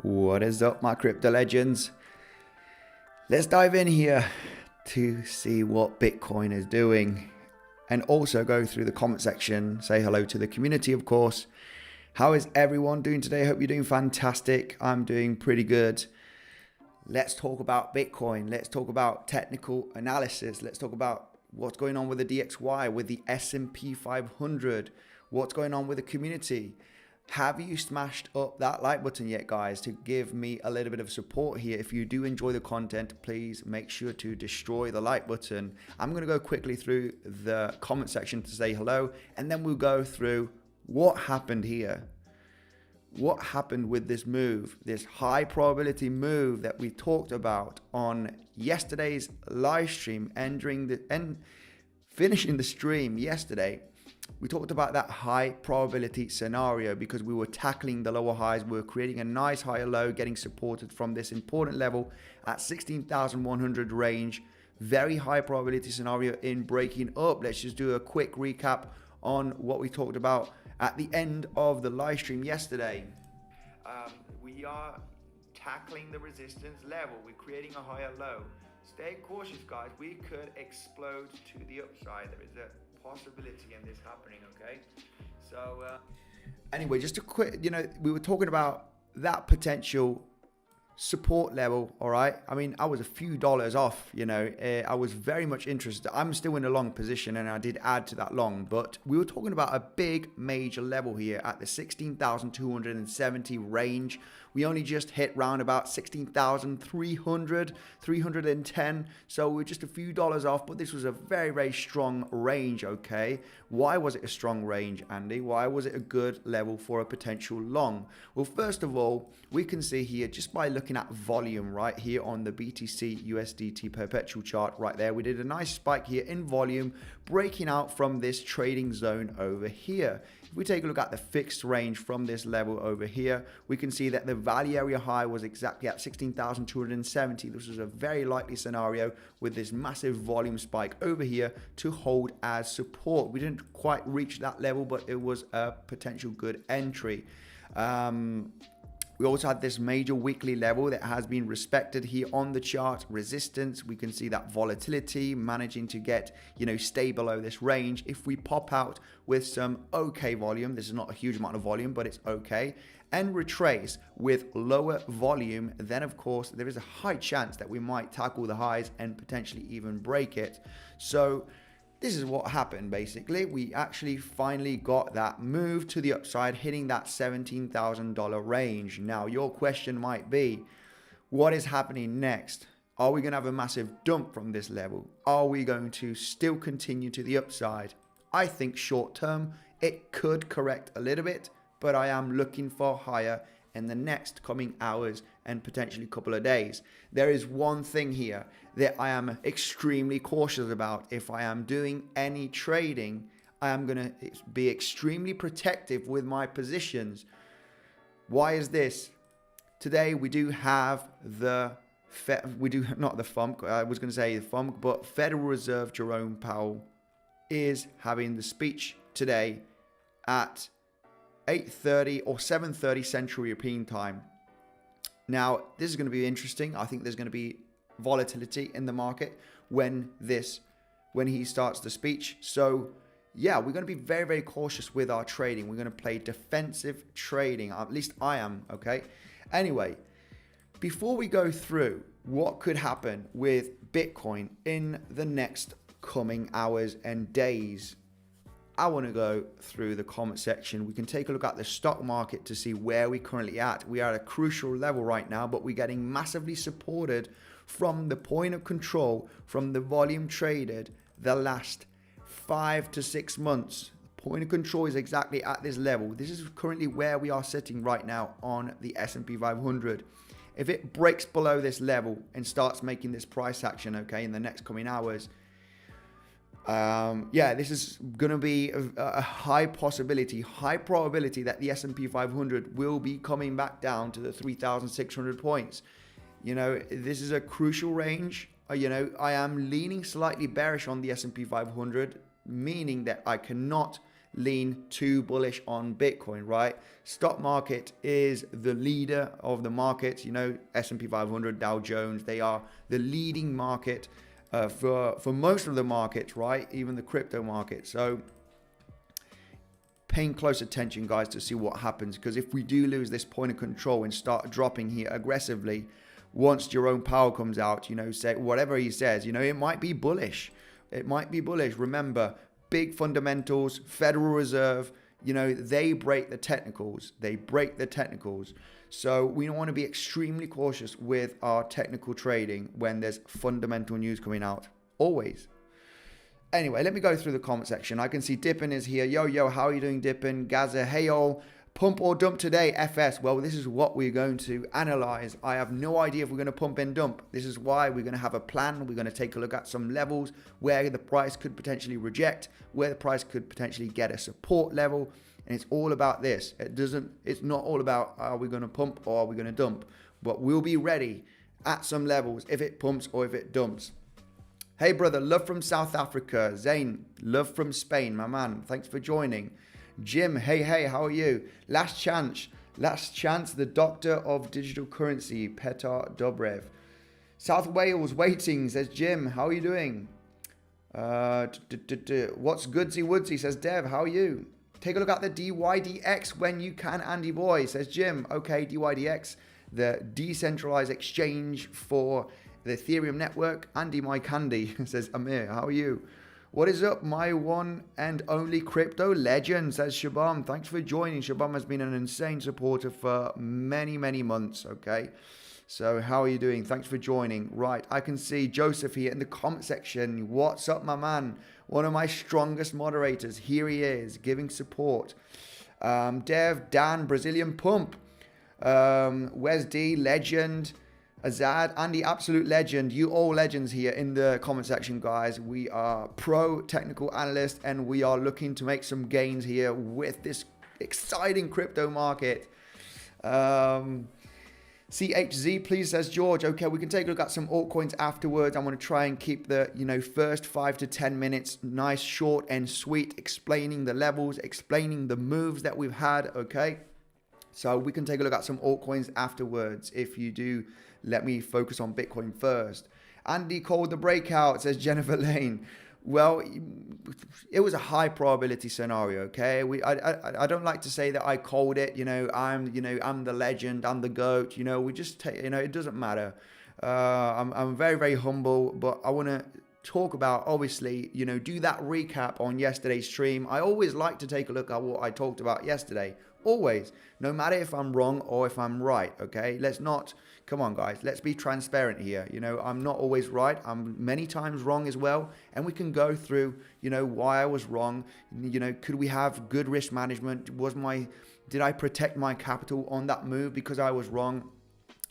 What is up, my crypto legends? Let's dive in here to see what Bitcoin is doing and also go through the comment section, say hello to the community, of course. How is everyone doing today? Hope you're doing fantastic. I'm doing pretty good. Let's talk about Bitcoin. Let's talk about technical analysis. Let's talk about what's going on with the DXY, with the S&P 500, what's going on with the community. Have you smashed up that like button yet, guys, to give me a little bit of support here? If you do enjoy the content, please make sure to destroy the like button. I'm going to go quickly through the comment section to say hello, and then we'll go through what happened here. What happened with this move, this high probability move that we talked about on yesterday's live stream, finishing the stream yesterday. We talked about that high probability scenario because we were tackling the lower highs. We were creating a nice higher low, getting supported from this important level at 16,100 range. Very high probability scenario in breaking up. Let's just do a quick recap on what we talked about at the end of the live stream yesterday. We are tackling the resistance level. We're creating a higher low. Stay cautious, guys. We could explode to the upside. There is a possibility in this happening, okay? So anyway, just a quick, we were talking about that potential support level. All right, I mean, I was a few dollars off, I was very much interested. I'm still in a long position and I did add to that long, but we were talking about a big major level here at the 16,270 range. We only just hit round about 16,300, 310. So we're just a few dollars off, but this was a very, very strong range, okay? Why was it a strong range, Andy? Why was it a good level for a potential long? Well, first of all, we can see here just by looking at volume right here on the BTC USDT perpetual chart right there. We did a nice spike here in volume, breaking out from this trading zone over here. If we take a look at the fixed range from this level over here, we can see that the value area high was exactly at 16,270. This was a very likely scenario with this massive volume spike over here to hold as support. We didn't quite reach that level, but it was a potential good entry. We also had this major weekly level that has been respected here on the chart. Resistance, we can see that volatility managing to get, stay below this range. If we pop out with some okay volume, this is not a huge amount of volume, but it's okay, and retrace with lower volume, then of course there is a high chance that we might tackle the highs and potentially even break it. So this is what happened basically. We actually finally got that move to the upside, hitting that $17,000 range. Now your question might be, what is happening next? Are we going to have a massive dump from this level? Are we going to still continue to the upside? I think short term it could correct a little bit, but I am looking for higher in the next coming hours and potentially couple of days. There is one thing here that I am extremely cautious about. If I am doing any trading, I am going to be extremely protective with my positions. Why is this? Today we do have not the FOMC, I was going to say the FOMC, but Federal Reserve Jerome Powell is having the speech today at 8:30 or 7:30 Central European time. Now, this is going to be interesting. I think there's going to be volatility in the market when he starts the speech. So, yeah, we're going to be very, very cautious with our trading. We're going to play defensive trading. At least I am, okay? Anyway, before we go through what could happen with Bitcoin in the next coming hours and days, I want to go through the comment section. We can take a look at the stock market to see where we're currently at. We are at a crucial level right now, but we're getting massively supported from the point of control, from the volume traded the last 5 to 6 months. The point of control is exactly at this level. This is currently where we are sitting right now on the S&P 500. If it breaks below this level and starts making this price action, okay, in the next coming hours, this is going to be a high probability that the S&P 500 will be coming back down to the 3,600 points. This is a crucial range. I am leaning slightly bearish on the S&P 500, meaning that I cannot lean too bullish on Bitcoin, right? Stock market is the leader of the markets. You know, S&P 500, Dow Jones, they are the leading market for most of the markets, right? Even the crypto market. So paying close attention, guys, to see what happens, because if we do lose this point of control and start dropping here aggressively, once Jerome Powell comes out, you know, say whatever he says, you know, it might be bullish. It might be bullish. Remember, big fundamentals, Federal Reserve, you know, they break the technicals. They break the technicals. So we want to be extremely cautious with our technical trading when there's fundamental news coming out. Always. Anyway, let me go through the comment section. I can see Dippin is here. Yo, how are you doing, Dippin? Gaza, hey, all. Pump or dump today, FS. Well, this is what we're going to analyze. I have no idea if we're going to pump and dump. This is why we're going to have a plan. We're going to take a look at some levels where the price could potentially reject, where the price could potentially get a support level. And it's all about this. It's not all about are we going to pump or are we going to dump, but we'll be ready at some levels if it pumps or if it dumps. Hey, brother, love from South Africa. Zane, love from Spain, my man. Thanks for joining. Jim, hey, how are you? Last chance, the doctor of digital currency, Petar Dobrev. South Wales waiting, says Jim. How are you doing? What's goodsy woodsy, says Dev. How are you? Take a look at the DYDX when you can, Andy boy, says Jim. Okay, DYDX, the decentralized exchange for the Ethereum network. Andy, my candy, says Amir. How are you? What is up, my one and only crypto legend, says Shabam. Thanks for joining. Shabam has been an insane supporter for many, many months, okay? So how are you doing? Thanks for joining. Right, I can see Joseph here in the comment section. What's up, my man? One of my strongest moderators. Here he is, giving support. Dev, Dan, Brazilian Pump. Wes D, legend. Azad, Andy, absolute legend. You all legends here in the comment section, guys. We are pro technical analysts and we are looking to make some gains here with this exciting crypto market. CHZ, please, says George. Okay, we can take a look at some altcoins afterwards. I want to try and keep the, first 5 to 10 minutes nice, short and sweet, explaining the levels, explaining the moves that we've had, okay? So we can take a look at some altcoins afterwards if you do. Let me focus on Bitcoin first. Andy called the breakout, says Jennifer Lane. Well, it was a high probability scenario, okay? I don't like to say that I called it, I'm the legend, I'm the GOAT, we just take, it doesn't matter. I'm very, very humble, but I want to talk about, obviously, do that recap on yesterday's stream. I always like to take a look at what I talked about yesterday. Always, no matter if I'm wrong or if I'm right, okay? Come on, guys, let's be transparent here. I'm not always right. I'm many times wrong as well. And we can go through, why I was wrong. Could we have good risk management? Did I protect my capital on that move because I was wrong?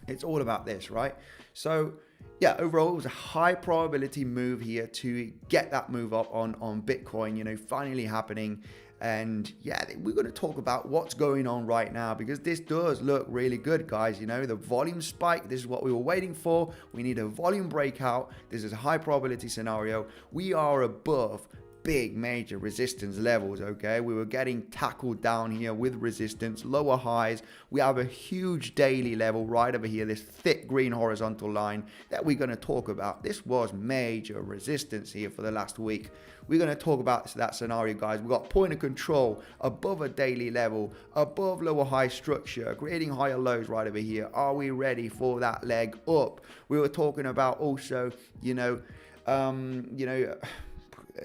It's all about this, right? So, yeah, overall, it was a high probability move here to get that move up on Bitcoin, finally happening. And yeah, we're going to talk about what's going on right now because this does look really good, guys. The volume spike, this is what we were waiting for. We need a volume breakout. This is a high probability scenario. We are above big major resistance levels, okay? We were getting tackled down here with resistance, lower highs. We have a huge daily level right over here, this thick green horizontal line that we're going to talk about. This was major resistance here for the last week. We're going to talk about that scenario, guys. We've got point of control above a daily level, above lower high structure, creating higher lows right over here. Are we ready for that leg up? We were talking about also,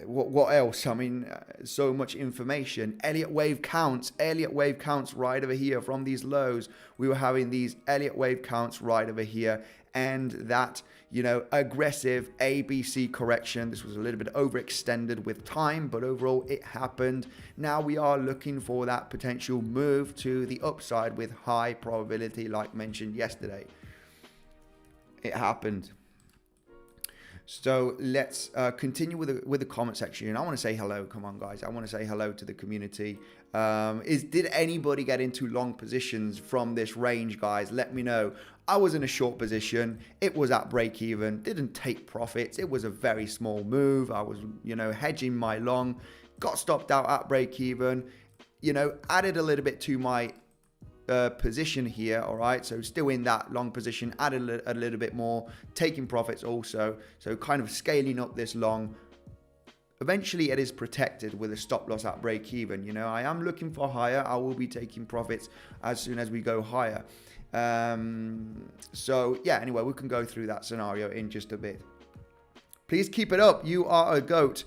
what else? I mean, so much information. Elliott wave counts right over here from these lows. We were having these Elliott wave counts right over here. And that, aggressive ABC correction. This was a little bit overextended with time, but overall it happened. Now we are looking for that potential move to the upside with high probability, like mentioned yesterday. It happened. So let's continue with the comment section. I want to say hello. Come on, guys. I want to say hello to the community. Did anybody get into long positions from this range, guys? Let me know. I was in a short position. It was at break even. Didn't take profits. It was a very small move. I was, hedging my long. got stopped out at break even, you know, added a little bit to my position here. All right, so still in that long position, added a little bit more, taking profits also, so kind of scaling up this long. Eventually it is protected with a stop loss at break even. You know, I am looking for higher. I will be taking profits as soon as we go higher. So yeah, anyway, we can go through that scenario in just a bit. Please keep it up. You are a goat.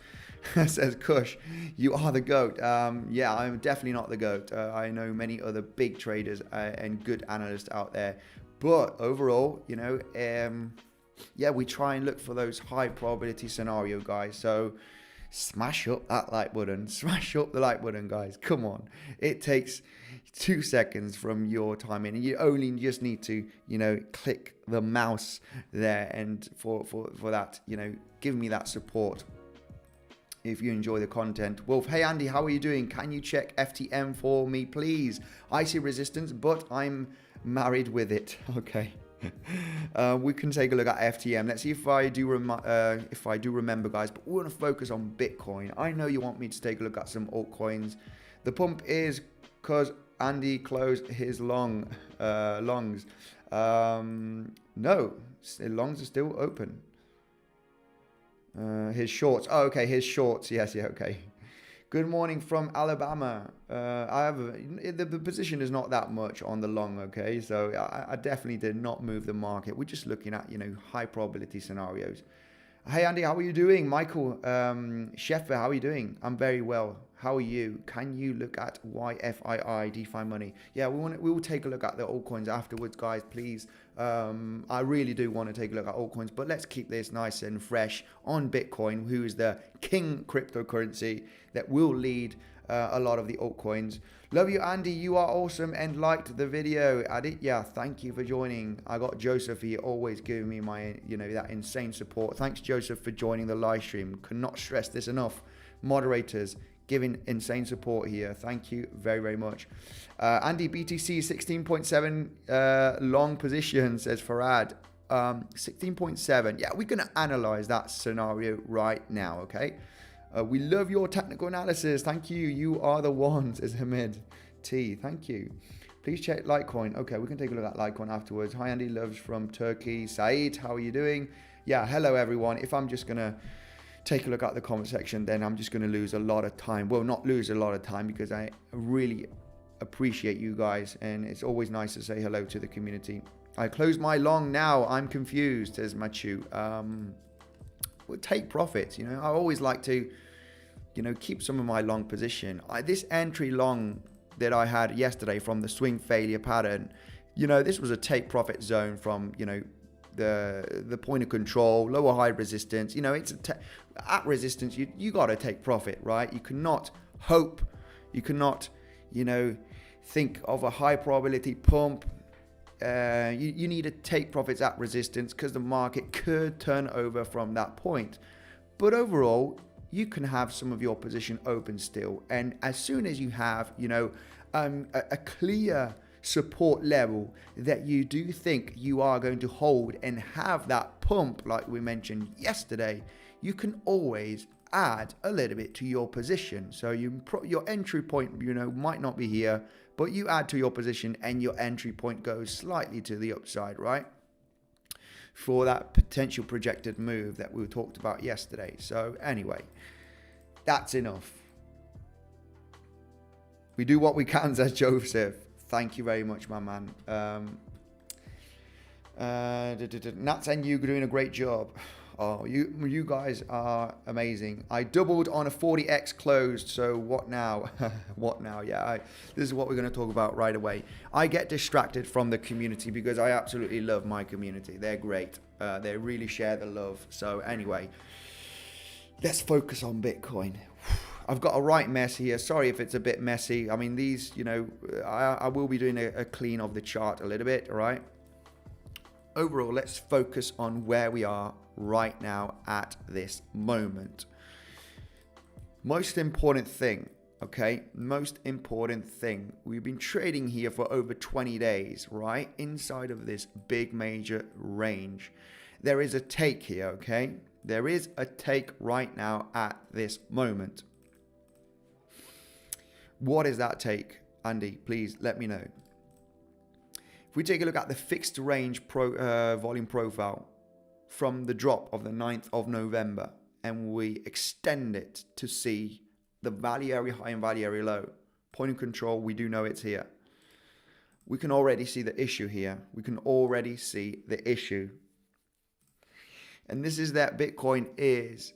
Says Kush. You are the goat. Yeah, I'm definitely not the goat. I know many other big traders and good analysts out there. But overall, you know, yeah, we try and look for those high probability scenario, guys. So smash up that like button. Smash up the like button, guys. Come on. It takes 2 seconds from your time in, and you only just need to, you know, click the mouse there, and for that, you know, give me that support if you enjoy the content. Wolf, hey Andy, how are you doing? Can you check FTM for me, please? I see resistance, but I'm married with it. Okay. We can take a look at FTM. Let's see if I do remember, guys. But we want to focus on Bitcoin. I know you want me to take a look at some altcoins. The pump is because Andy closed his longs. No, longs are still open. His shorts. Oh, okay, his shorts. Yes, yeah, okay. Good morning from Alabama. The position is not that much on the long, okay? So I definitely did not move the market. We're just looking at, you know, high probability scenarios. Hey Andy, how are you doing? Michael Sheffer, how are you doing? I'm very well. How are you? Can you look at YFII, DeFi money? Yeah, we will take a look at the altcoins afterwards, guys, please. I really do want to take a look at altcoins, but let's keep this nice and fresh on Bitcoin, who is the king cryptocurrency that will lead a lot of the altcoins. Love you, Andy. You are awesome and liked the video. Aditya, thank you for joining. I got Joseph here, always giving me my, you know, that insane support. Thanks, Joseph, for joining the live stream. Cannot stress this enough. Moderators giving insane support here. Thank you very, very much. Andy, BTC 16.7 long position, says Farad. 16.7. Yeah, we're going to analyze that scenario right now, okay? We love your technical analysis. Thank you. You are the one, says Hamid T. Thank you. Please check Litecoin. Okay, we can take a look at Litecoin afterwards. Hi, Andy. Loves from Turkey. Saeed, how are you doing? Yeah, hello, everyone. If I'm just going to take a look at the comment section, then I'm just going to lose a lot of time. Well, not lose a lot of time, because I really appreciate you guys, and it's always nice to say hello to the community. I closed my long now. I'm confused, says Machu. Well, take profits. You know, I always like to, you know, keep some of my long position. This entry long that I had yesterday from the swing failure pattern, you know, this was a take profit zone from, you know, the point of control, lower high resistance. You know, it's at resistance, you got to take profit, right? You cannot hope, you cannot, you know, think of a high probability pump. You need to take profits at resistance, because the market could turn over from that point. But overall, you can have some of your position open still, and as soon as you have, you know, a clear support level that you do think you are going to hold and have that pump like we mentioned yesterday, you can always add a little bit to your position. So your entry point, you know, might not be here, but you add to your position and your entry point goes slightly to the upside, right? For that potential projected move that we talked about yesterday. So anyway, that's enough. We do what we can, says Joseph. Thank you very much, my man. Nats and you are doing a great job. Oh, you guys are amazing. I doubled on a 40x closed, so what now? What now? Yeah, this is what we're going to talk about right away. I get distracted from the community because I absolutely love my community. They're great. They really share the love. So anyway, let's focus on Bitcoin. I've got a right mess here. Sorry if it's a bit messy. I mean, these, you know, I will be doing a clean of the chart a little bit, all right? Overall, let's focus on where we are right now at this moment. Most important thing, okay? Most important thing. We've been trading here for over 20 days, right? Inside of this big major range. There is a take here, okay? There is a take right now at this moment. What does that take? Andy, please let me know. If we take a look at the fixed range volume profile from the drop of the 9th of November, and we extend it to see the value area high and value area low, point of control, we do know it's here. We can already see the issue here. We can already see the issue. And this is that Bitcoin is,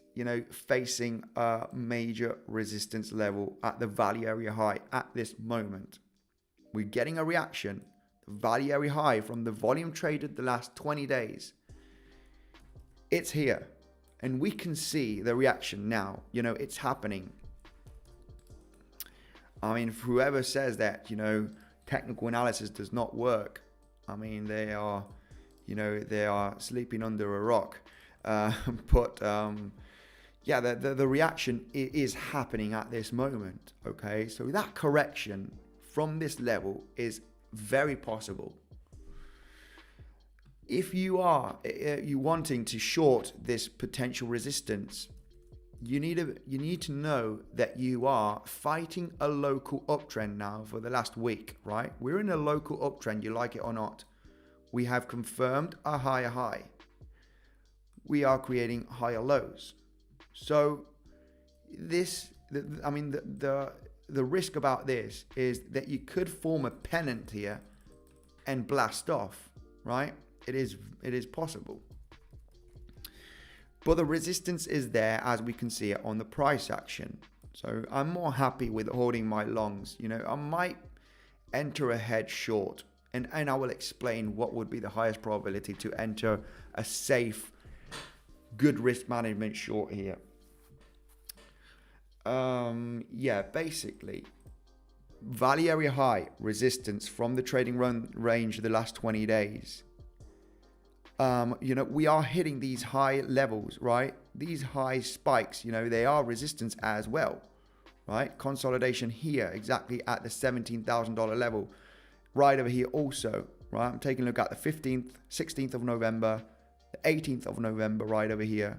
facing a major resistance level at the value area high at this moment. We're getting a reaction, the value area high from the volume traded the last 20 days. It's here. And we can see the reaction now. It's happening. I mean, whoever says that, technical analysis does not work, I mean, they are sleeping under a rock. The reaction is happening at this moment. Okay, so that correction from this level is very possible. If you are wanting to short this potential resistance, you need to know that you are fighting a local uptrend now for the last week, right? We're in a local uptrend, you like it or not. We have confirmed a higher high. We are creating higher lows. So the risk about this is that you could form a pennant here and blast off, right? It is possible. But the resistance is there, as we can see it on the price action. So I'm more happy with holding my longs. I might enter a head short, and I will explain what would be the highest probability to enter a safe, good risk management short here. Basically, value area high resistance from the trading range of the last 20 days. We are hitting these high levels, right? These high spikes, they are resistance as well, right? Consolidation here, exactly at the $17,000 level, right over here also, right? I'm taking a look at the 15th, 16th of November, the 18th of November, right over here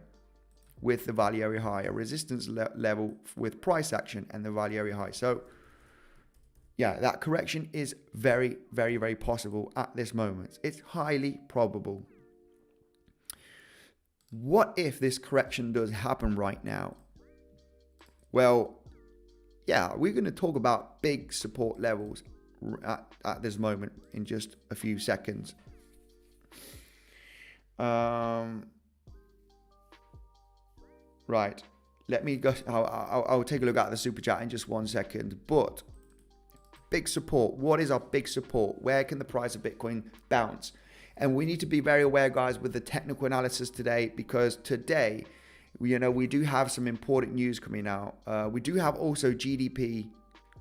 with the value area high, a resistance level with price action and the value area high. So yeah, that correction is very, very, very possible at this moment. It's highly probable. What if this correction does happen right now? Well, yeah, we're going to talk about big support levels at this moment in just a few seconds. Right, let me go. I'll take a look at the super chat in just 1 second. But big support. What is our big support? Where can the price of Bitcoin bounce? And we need to be very aware, guys, with the technical analysis today, because today, we do have some important news coming out. We do have also GDP.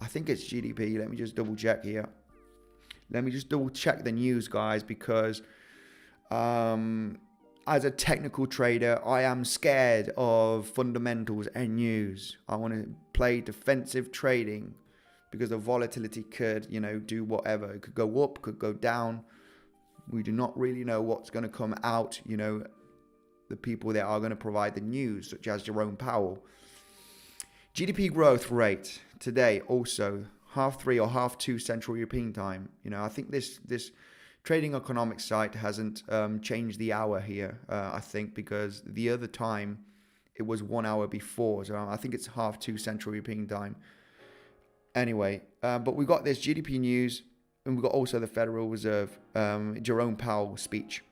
I think it's GDP. Let me just double check here. Let me just double check the news, guys, because as a technical trader, I am scared of fundamentals and news. I want to play defensive trading because the volatility could, do whatever. It could go up, could go down. We do not really know what's going to come out, the people that are going to provide the news, such as Jerome Powell. GDP growth rate today also 3:30 or 2:30 Central European time. I think this trading economics site hasn't changed the hour here, I think, because the other time it was 1 hour before. So I think it's 2:30 Central European time. Anyway, but we got this GDP news. And we've got also the Federal Reserve, Jerome Powell speech.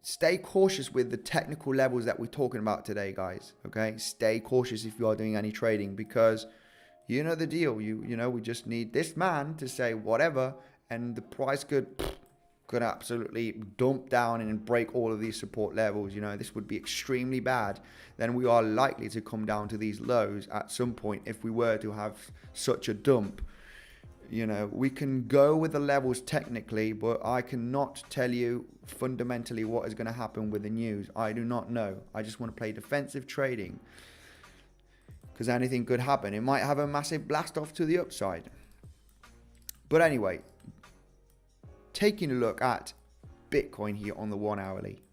Stay cautious with the technical levels that we're talking about today, guys. Okay, stay cautious if you are doing any trading, because you know the deal. We just need this man to say whatever, and the price could absolutely dump down and break all of these support levels. This would be extremely bad. Then we are likely to come down to these lows at some point if we were to have such a dump. We can go with the levels technically, but I cannot tell you fundamentally what is going to happen with the news. I do not know. I just want to play defensive trading, because anything could happen. It might have a massive blast off to the upside. But anyway, taking a look at Bitcoin here on the 1 hourly,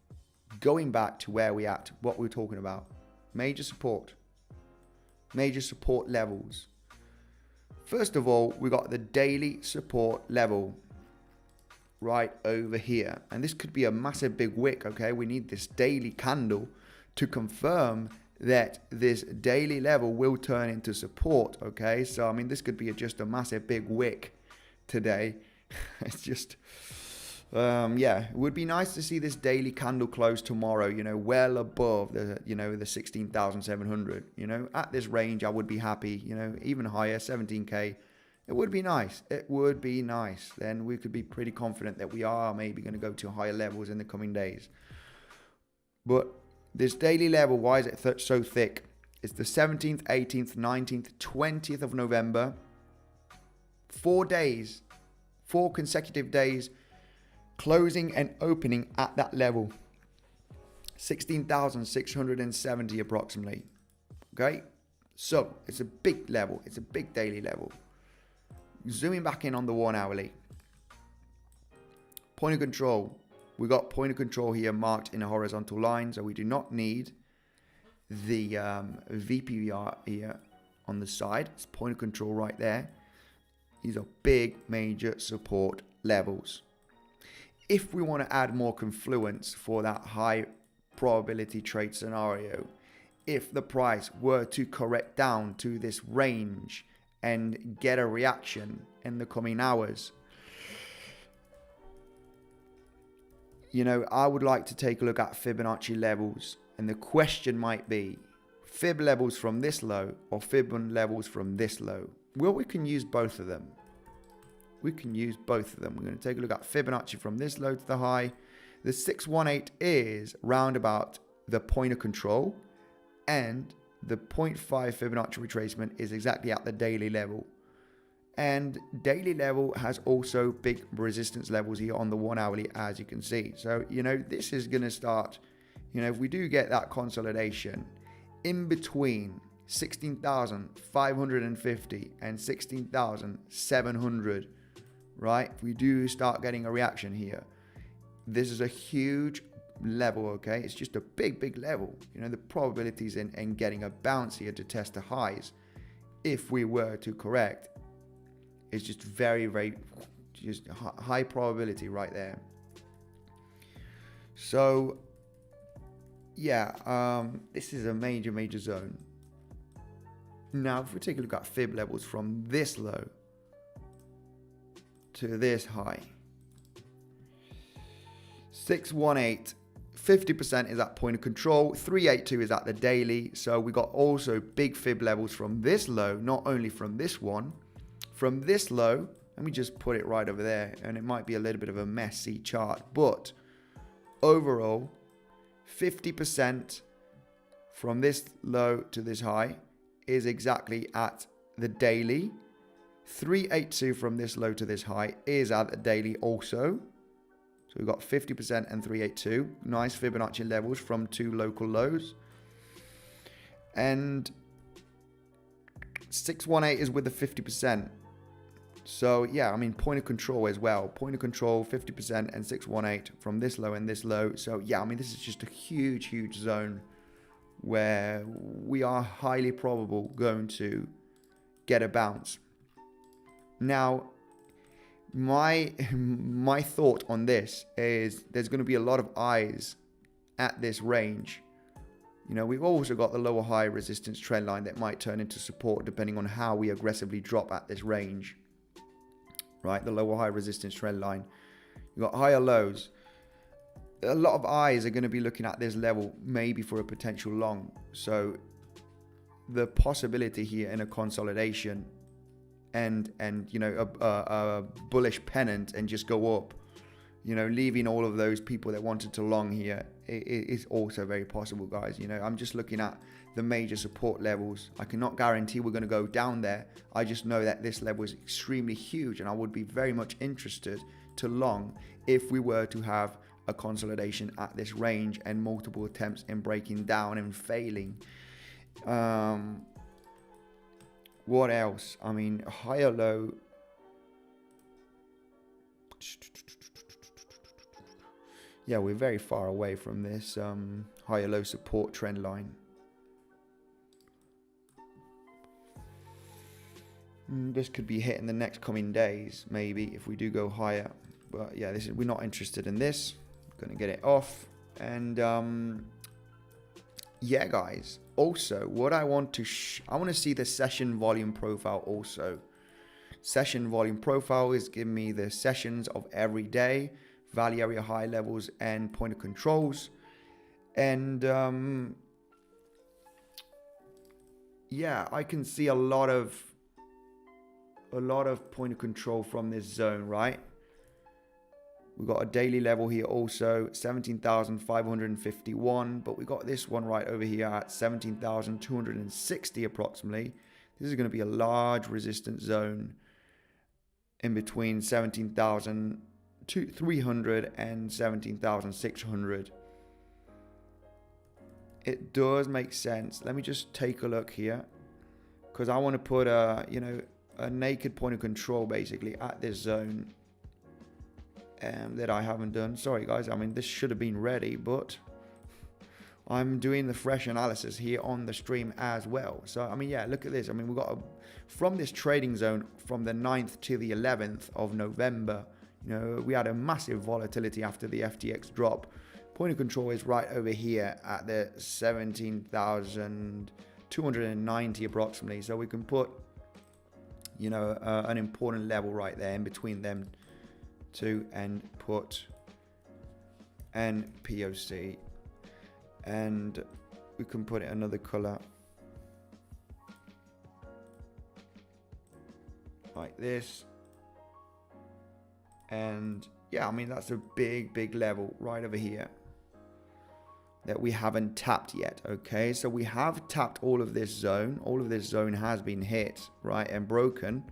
going back to where we at, what we're talking about, major support, major support levels. First of all, we got the daily support level right over here. And this could be a massive big wick, okay? We need this daily candle to confirm that this daily level will turn into support, okay? So, I mean, this could be just a massive big wick today. It's just, yeah, it would be nice to see this daily candle close tomorrow, you know, well above the, you know, the 16,700, you know, at this range, I would be happy, you know, even higher, 17K. It would be nice. It would be nice. Then we could be pretty confident that we are maybe going to go to higher levels in the coming days. But this daily level, why is it so thick? It's the 17th, 18th, 19th, 20th of November. 4 days, 4 consecutive days, closing and opening at that level. 16,670 approximately. Okay? So, it's a big level. It's a big daily level. Zooming back in on the 1 hourly. Point of control. We got point of control here marked in a horizontal line, so we do not need the VPVR here on the side. It's point of control right there. These are big major support levels. If we want to add more confluence for that high probability trade scenario, if the price were to correct down to this range and get a reaction in the coming hours, you know, I would like to take a look at Fibonacci levels. And the question might be, fib levels from this low or fib levels from this low? Well, we can use both of them. We can use both of them. We're going to take a look at Fibonacci from this low to the high. The 618 is round about the point of control, and the 0.5 Fibonacci retracement is exactly at the daily level. And daily level has also big resistance levels here on the 1 hourly, as you can see. So, you know, this is going to start, you know, if we do get that consolidation in between 16,550 and 16,700, right? If we do start getting a reaction here, this is a huge level, okay? It's just a big, big level. You know, the probabilities in getting a bounce here to test the highs, if we were to correct, is just very, very, just high probability right there. So, yeah, this is a major, major zone. Now, if we take a look at fib levels from this low to this high, 618, 50% is at point of control, 382 is at the daily. So we got also big fib levels from this low, not only from this one, from this low. Let me just put it right over there, and it might be a little bit of a messy chart, but overall 50% from this low to this high is exactly at the daily. 382 from this low to this high is at the daily also. So we've got 50% and 382. Nice Fibonacci levels from 2 local lows. And 618 is with the 50%. So yeah, I mean, point of control as well. Point of control, 50% and 618 from this low and this low. So yeah, I mean, this is just a huge, huge zone where we are highly probable going to get a bounce. Now, my thought on this is there's going to be a lot of eyes at this range. You know, we've also got the lower high resistance trend line that might turn into support depending on how we aggressively drop at this range. Right, the lower high resistance trend line. You've got higher lows. A lot of eyes are going to be looking at this level maybe for a potential long. So the possibility here in a consolidation and you know, a bullish pennant and just go up, you know, leaving all of those people that wanted to long here, it is also very possible, guys. You know, I'm just looking at the major support levels. I cannot guarantee we're going to go down there. I just know that this level is extremely huge, and I would be very much interested to long if we were to have a consolidation at this range and multiple attempts in breaking down and failing. What else? I mean, higher low. Yeah, we're very far away from this higher low support trend line. This could be hit in the next coming days, maybe, if we do go higher. But yeah, we're not interested in this. Going to get it off. And yeah, guys. Also, what I want to I want to see the session volume profile also. Session volume profile is giving me the sessions of every day, value area high levels, and pointer controls. And yeah, I can see a lot of point of control from this zone, right? We've got a daily level here also, 17,551, but we got this one right over here at 17,260 approximately. This is going to be a large resistance zone in between 17,300 and 17,600. It does make sense. Let me just take a look here, because I want to put a naked point of control basically at this zone that I haven't done. Sorry guys, I mean this should have been ready, but I'm doing the fresh analysis here on the stream as well. So I mean, yeah, look at this. I mean, we've got from this trading zone from the 9th to the 11th of November, we had a massive volatility after the FTX drop. Point of control is right over here at the 17,290 approximately. So we can put an important level right there in between them two, and put an POC, and we can put it another color like this. And yeah, I mean, that's a big level right over here that we haven't tapped yet. Okay, so we have tapped all of this zone. All of this zone has been hit, right, and broken.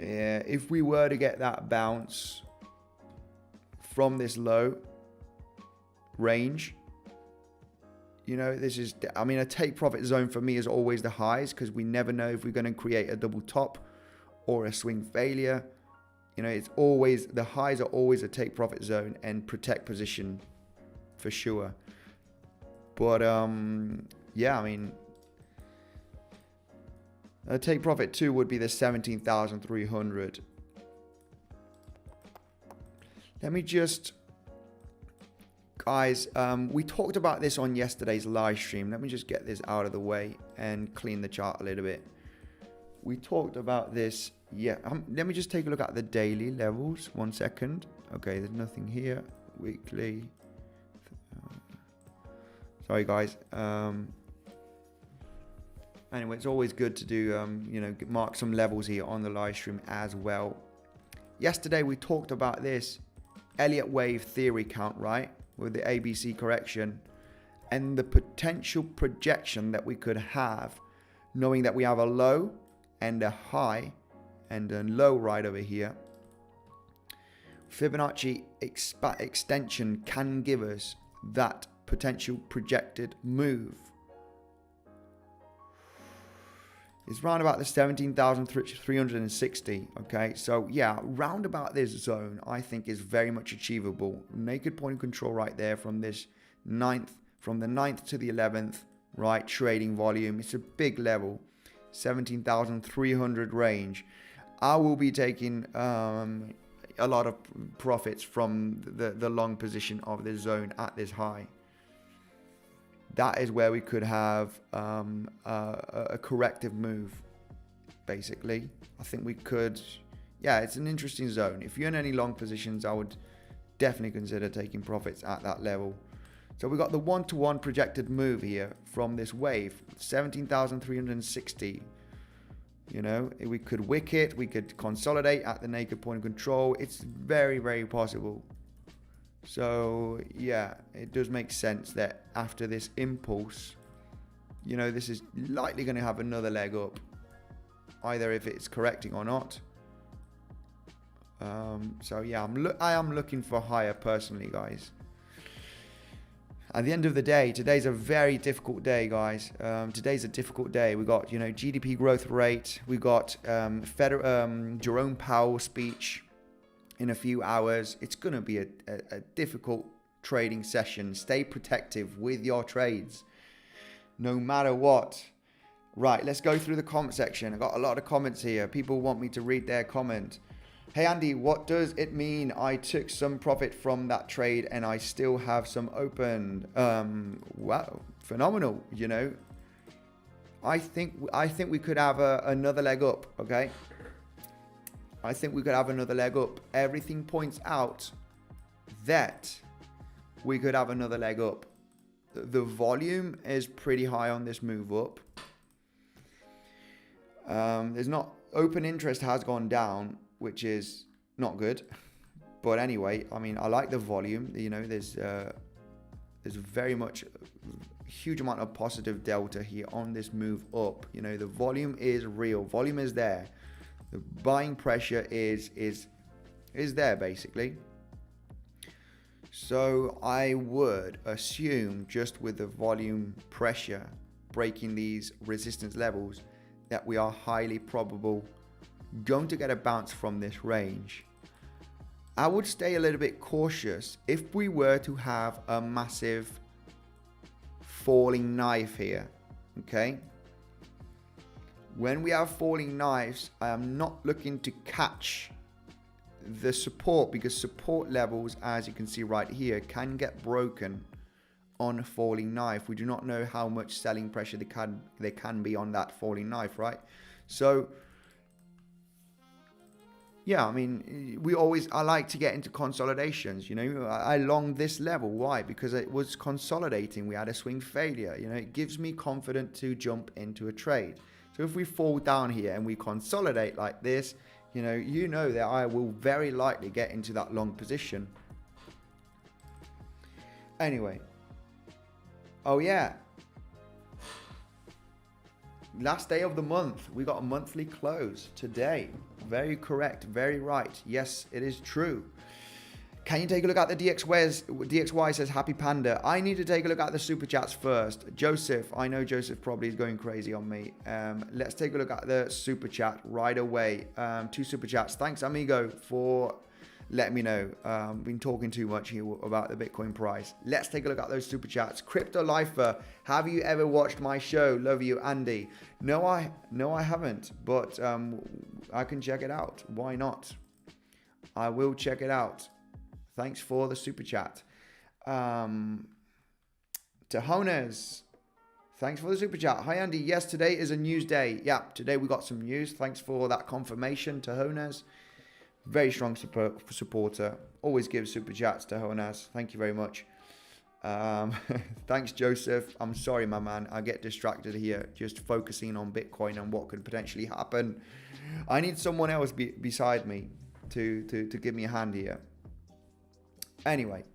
If we were to get that bounce from this low range, this is, I mean, a take profit zone for me is always the highs, because we never know if we're going to create a double top or a swing failure. It's always, the highs are always a take profit zone and protect position for sure. But yeah, I mean, a take profit 2 would be the 17,300. Let me just, guys, we talked about this on yesterday's live stream. Let me just get this out of the way and clean the chart a little bit. We talked about this. Yeah, let me just take a look at the daily levels. 1 second. Okay, there's nothing here. Weekly. Sorry, guys. Anyway, it's always good to do, mark some levels here on the live stream as well. Yesterday, we talked about this Elliott wave theory count, right? With the ABC correction and the potential projection that we could have, knowing that we have a low and a high and a low right over here. Fibonacci extension can give us that potential projected move. It's round about the 17,360. Okay, so yeah, round about this zone I think is very much achievable. Naked point of control right there from this 9th, from the 9th to the 11th, right? Trading volume, it's a big level, 17,300 range. I will be taking a lot of profits from the long position of this zone at this high. That is where we could have a corrective move, basically. I think we could, yeah, it's an interesting zone. If you're in any long positions, I would definitely consider taking profits at that level. So we got the 1-to-1 projected move here from this wave, 17,360. We could wick it, we could consolidate at the naked point of control. It's very, very possible. So yeah, it does make sense that after this impulse, this is likely going to have another leg up, either if it's correcting or not. So yeah, I am looking for higher personally, guys. At the end of the day, today's a very difficult day, guys. Today's a difficult day. We got GDP growth rate. We got Jerome Powell speech in a few hours. It's going to be a difficult trading session. Stay protective with your trades, no matter what. Right, let's go through the comment section. I got a lot of comments here. People want me to read their comment. Hey Andy, what does it mean? I took some profit from that trade and I still have some open. Wow, phenomenal. You know, I think we could have another leg up. Okay, I think we could have another leg up. Everything points out that we could have another leg up. The volume is pretty high on this move up. There's not open interest has gone down, which is not good. But anyway, I mean, I like the volume. You know, there's very much a huge amount of positive delta here on this move up. You know, the volume is real. Volume is there. The buying pressure is there basically. So I would assume, just with the volume pressure breaking these resistance levels, that we are highly probable going to get a bounce from this range. I would stay a little bit cautious if we were to have a massive falling knife here. Okay, when we have falling knives, I am not looking to catch the support, because support levels, as you can see right here, can get broken on a falling knife. We do not know how much selling pressure there can be on that falling knife, right? So yeah, I mean, I like to get into consolidations. You know, I long this level. Why? Because it was consolidating. We had a swing failure. You know, it gives me confidence to jump into a trade. So if we fall down here and we consolidate like this, you know that I will very likely get into that long position. Anyway. Oh yeah. Last day of the month. We got a monthly close today. Very correct. Very right. Yes, it is true. Can you take a look at the DXY says Happy Panda. I need to take a look at the super chats first. Joseph, I know Joseph probably is going crazy on me. Let's take a look at the super chat right away. 2 super chats. Thanks, amigo, for letting me know. Been talking too much here about the Bitcoin price. Let's take a look at those super chats. Crypto Lifer, have you ever watched my show? Love you, Andy. No, I haven't, but I can check it out. Why not? I will check it out. Thanks for the super chat. Tejones, thanks for the super chat. Hi, Andy. Yes, today is a news day. Yeah, today we got some news. Thanks for that confirmation, Tejones. Very strong supporter. Always gives super chats, Tejones. Thank you very much. Thanks, Joseph. I'm sorry, my man. I get distracted here, just focusing on Bitcoin and what could potentially happen. I need someone else beside me to give me a hand here. Anyway,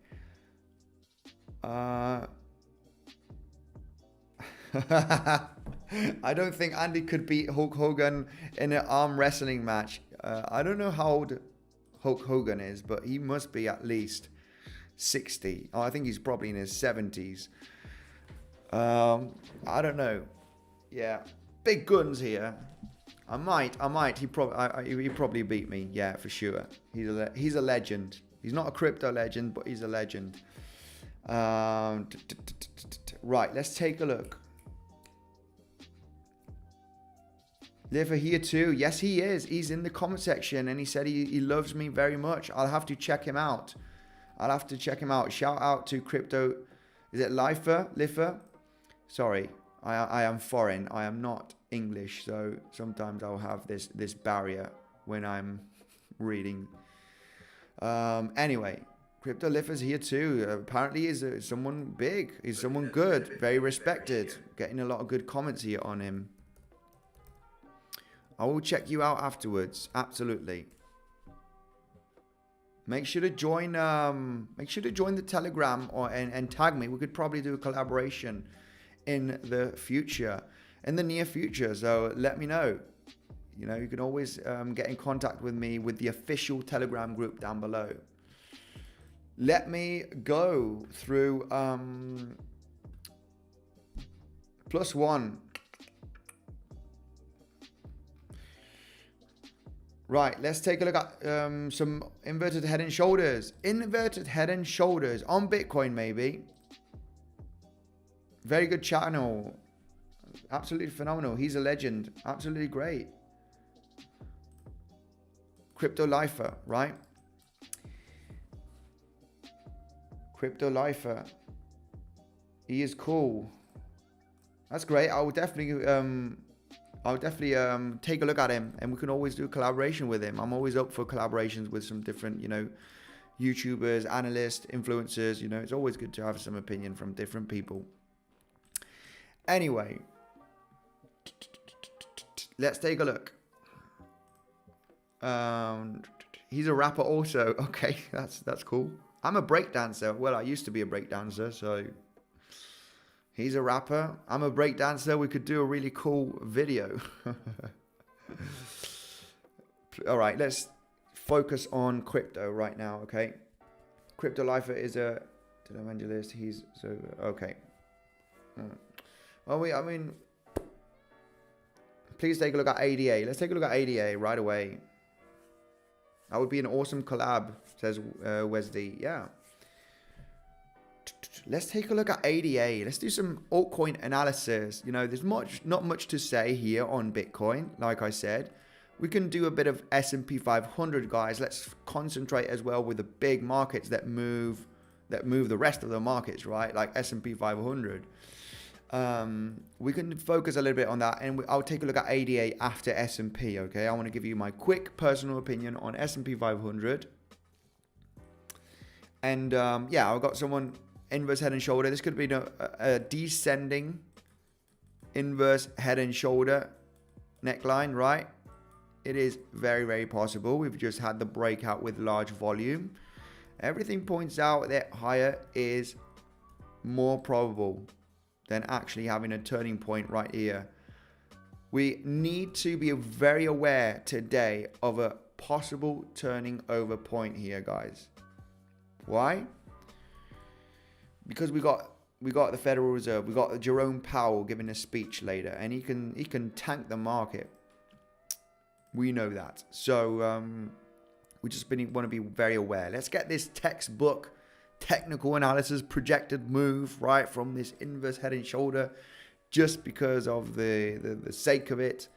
I don't think Andy could beat Hulk Hogan in an arm wrestling match. I don't know how old Hulk Hogan is, but he must be at least 60. Oh, I think he's probably in his 70s. I don't know. Yeah, big guns here. I might. He probably beat me. Yeah, for sure. He's a legend. He's not a crypto legend, but he's a legend. Right, let's take a look. Liver here too. Yes, he is. He's in the comment section and he said he loves me very much. I'll have to check him out. Shout out to crypto. Is it Lifer? Sorry, I am foreign. I am not English, so sometimes I'll have this barrier when I'm reading. Anyway, Crypto Lifer's here too. Apparently he's someone big. He's someone good. Very respected. Getting a lot of good comments here on him. I will check you out afterwards. Absolutely. Make sure to join the Telegram and tag me. We could probably do a collaboration in the future, in the near future. So let me know. You know, you can always get in contact with me with the official Telegram group down below. Let me go through +1. Right, let's take a look at some inverted head and shoulders. Inverted head and shoulders on Bitcoin, maybe. Very good channel. Absolutely phenomenal. He's a legend. Absolutely great. Crypto Lifer, right? Crypto Lifer. He is cool. That's great. I would definitely take a look at him, and we can always do a collaboration with him. I'm always up for collaborations with some different, YouTubers, analysts, influencers. It's always good to have some opinion from different people. Anyway, let's take a look. He's a rapper also. Okay, that's cool. I'm a breakdancer. Well, I used to be a breakdancer, so he's a rapper. I'm a breakdancer. We could do a really cool video. All right, let's focus on crypto right now, okay? Crypto Lifer is a evangelist. He's so okay. Please take a look at ADA. Let's take a look at ADA right away. That would be an awesome collab, says Wesley. Yeah. Let's take a look at ADA. Let's do some altcoin analysis. There's not much to say here on Bitcoin. Like I said, we can do a bit of S&P 500, guys. Let's concentrate as well with the big markets that move the rest of the markets, right? Like S&P 500. We can focus a little bit on that, and I'll take a look at ADA after S&P, okay? I want to give you my quick personal opinion on S&P 500. And yeah, I've got someone inverse head and shoulder. This could be a descending inverse head and shoulder neckline, right? It is very, very possible. We've just had the breakout with large volume. Everything points out that higher is more probable than actually having a turning point right here. We need to be very aware today of a possible turning over point here, guys. Why? Because we got the Federal Reserve, we got Jerome Powell giving a speech later, and he can tank the market. We know that. So we just want to be very aware. Let's get this textbook technical analysis projected move right from this inverse head and shoulder, just because of the sake of it.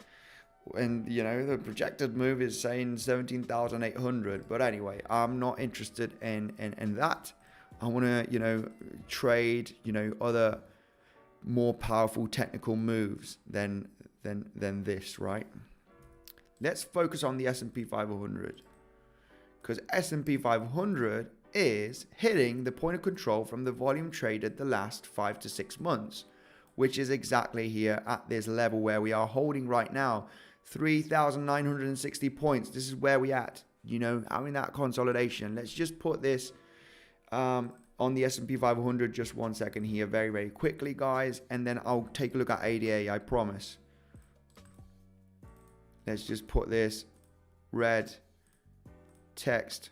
And the projected move is saying 17,800, but anyway, I'm not interested in that. I want to trade other more powerful technical moves than this, right? Let's focus on the S&P 500, because S&P 500 is hitting the point of control from the volume traded the last 5 to 6 months, which is exactly here at this level where we are holding right now, 3,960 points. This is where we at, having that consolidation. Let's just put this on the S&P 500 just 1 second here, very, very quickly, guys, and then I'll take a look at ADA, I promise. Let's just put this red text.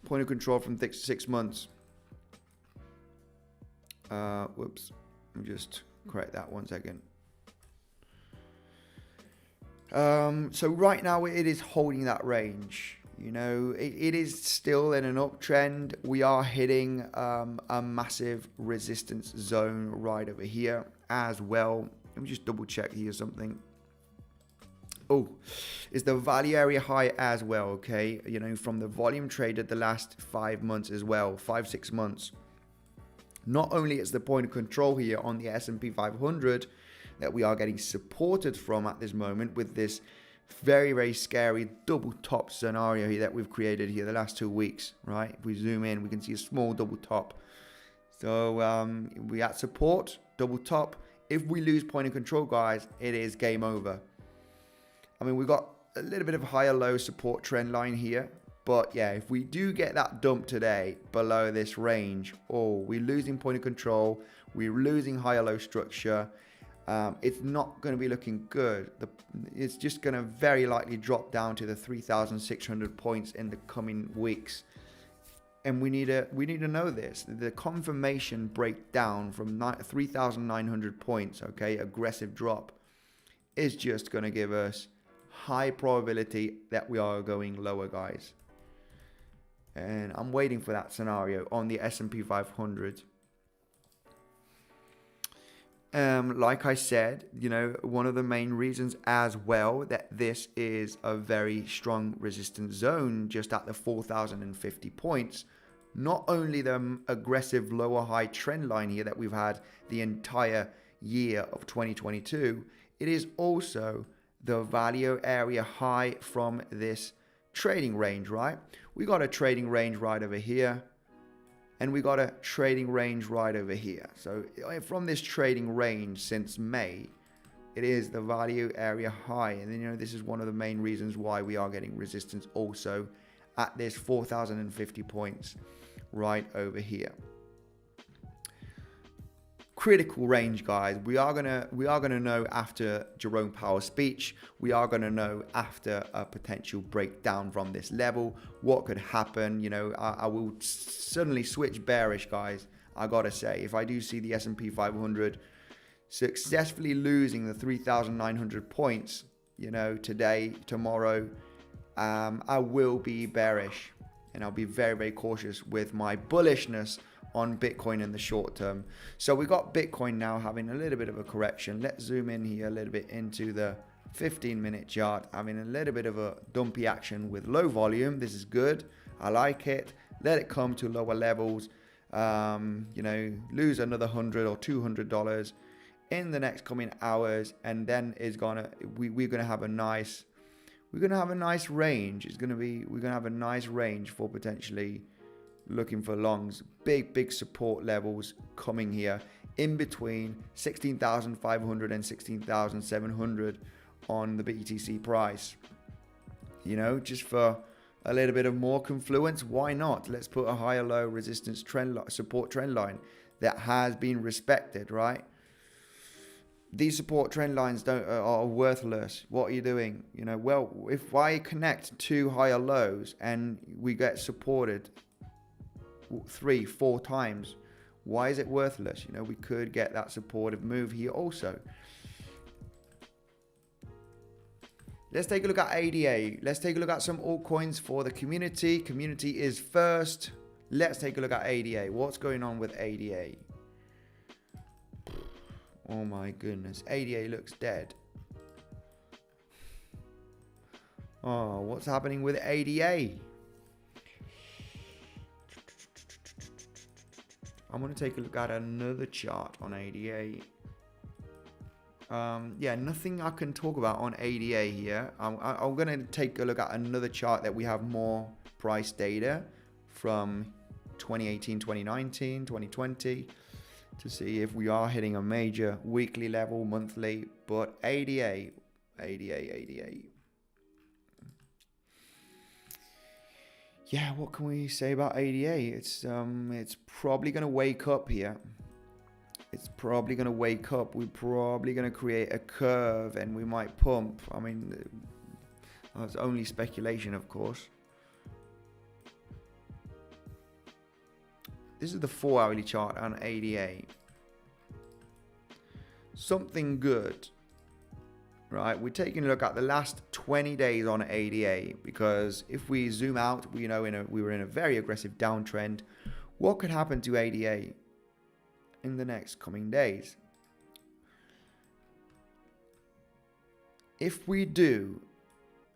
Point of control from 6 months. Whoops. Let me just correct that 1 second. So right now it is holding that range. It is still in an uptrend. We are hitting a massive resistance zone right over here as well. Let me just double check here something. Oh, is the value area high as well, okay? From the volume traded the last 5 months as well, 5-6 months. Not only is the point of control here on the S&P 500 that we are getting supported from at this moment with this very, very scary double top scenario here that we've created here the last 2 weeks, right? If we zoom in, we can see a small double top. So we at support, double top. If we lose point of control, guys, it is game over. I mean, we've got a little bit of higher low support trend line here. But yeah, if we do get that dump today below this range, we're losing point of control, we're losing higher low structure. It's not going to be looking good. It's just going to very likely drop down to the 3,600 points in the coming weeks. And we need to know this. The confirmation breakdown from 3,900 points, okay, aggressive drop, is just going to give us high probability that we are going lower, guys. And I'm waiting for that scenario on the S&P 500. Like I said, one of the main reasons as well that this is a very strong resistance zone just at the 4,050 points. Not only the aggressive lower high trend line here that we've had the entire year of 2022, it is also the value area high from this trading range, right? We got a trading range right over here, and we got a trading range right over here. So from this trading range since May, it is the value area high. And then, this is one of the main reasons why we are getting resistance also at this 4,050 points right over here. Critical range, guys. We are gonna know after Jerome Powell's speech. We are gonna know after a potential breakdown from this level what could happen. I will suddenly switch bearish, guys. I gotta say, if I do see the S&P 500 successfully losing the 3,900 points, today, tomorrow, I will be bearish, and I'll be very, very cautious with my bullishness on Bitcoin in the short term. So we got Bitcoin now having a little bit of a correction. Let's zoom in here a little bit into the 15-minute chart, having a little bit of a dumpy action with low volume. This is good. I like it. Let it come to lower levels. Lose another $100 or $200 in the next coming hours, and then we're gonna have a nice range. We're gonna have a nice range for potentially looking for longs. Big support levels coming here in between 16,500 and 16,700 on the BTC price. Just for a little bit of more confluence, why not? Let's put a higher low resistance support trend line that has been respected, right? These support trend lines are worthless. What are you doing? Well, if I connect two higher lows and we get supported 3-4 times, why is it worthless? We could get that supportive move here also. Let's take a look at ADA. Let's take a look at some altcoins for the community. Community is first. Let's take a look at ADA. What's going on with ADA? Oh my goodness. ADA looks dead. Oh, what's happening with ADA? I'm going to take a look at another chart on ADA. Nothing I can talk about on ADA here. I'm going to take a look at another chart that we have more price data from 2018, 2019, 2020 to see if we are hitting a major weekly level, monthly. But ADA. Yeah, what can we say about ADA? It's probably going to wake up here. It's probably going to wake up. We're probably going to create a curve and we might pump. I mean, it's only speculation, of course. This is the 4-hourly chart on ADA. Something good. Right, we're taking a look at the last 20 days on ADA, because if we zoom out, we were in a very aggressive downtrend. What could happen to ADA in the next coming days? If we do,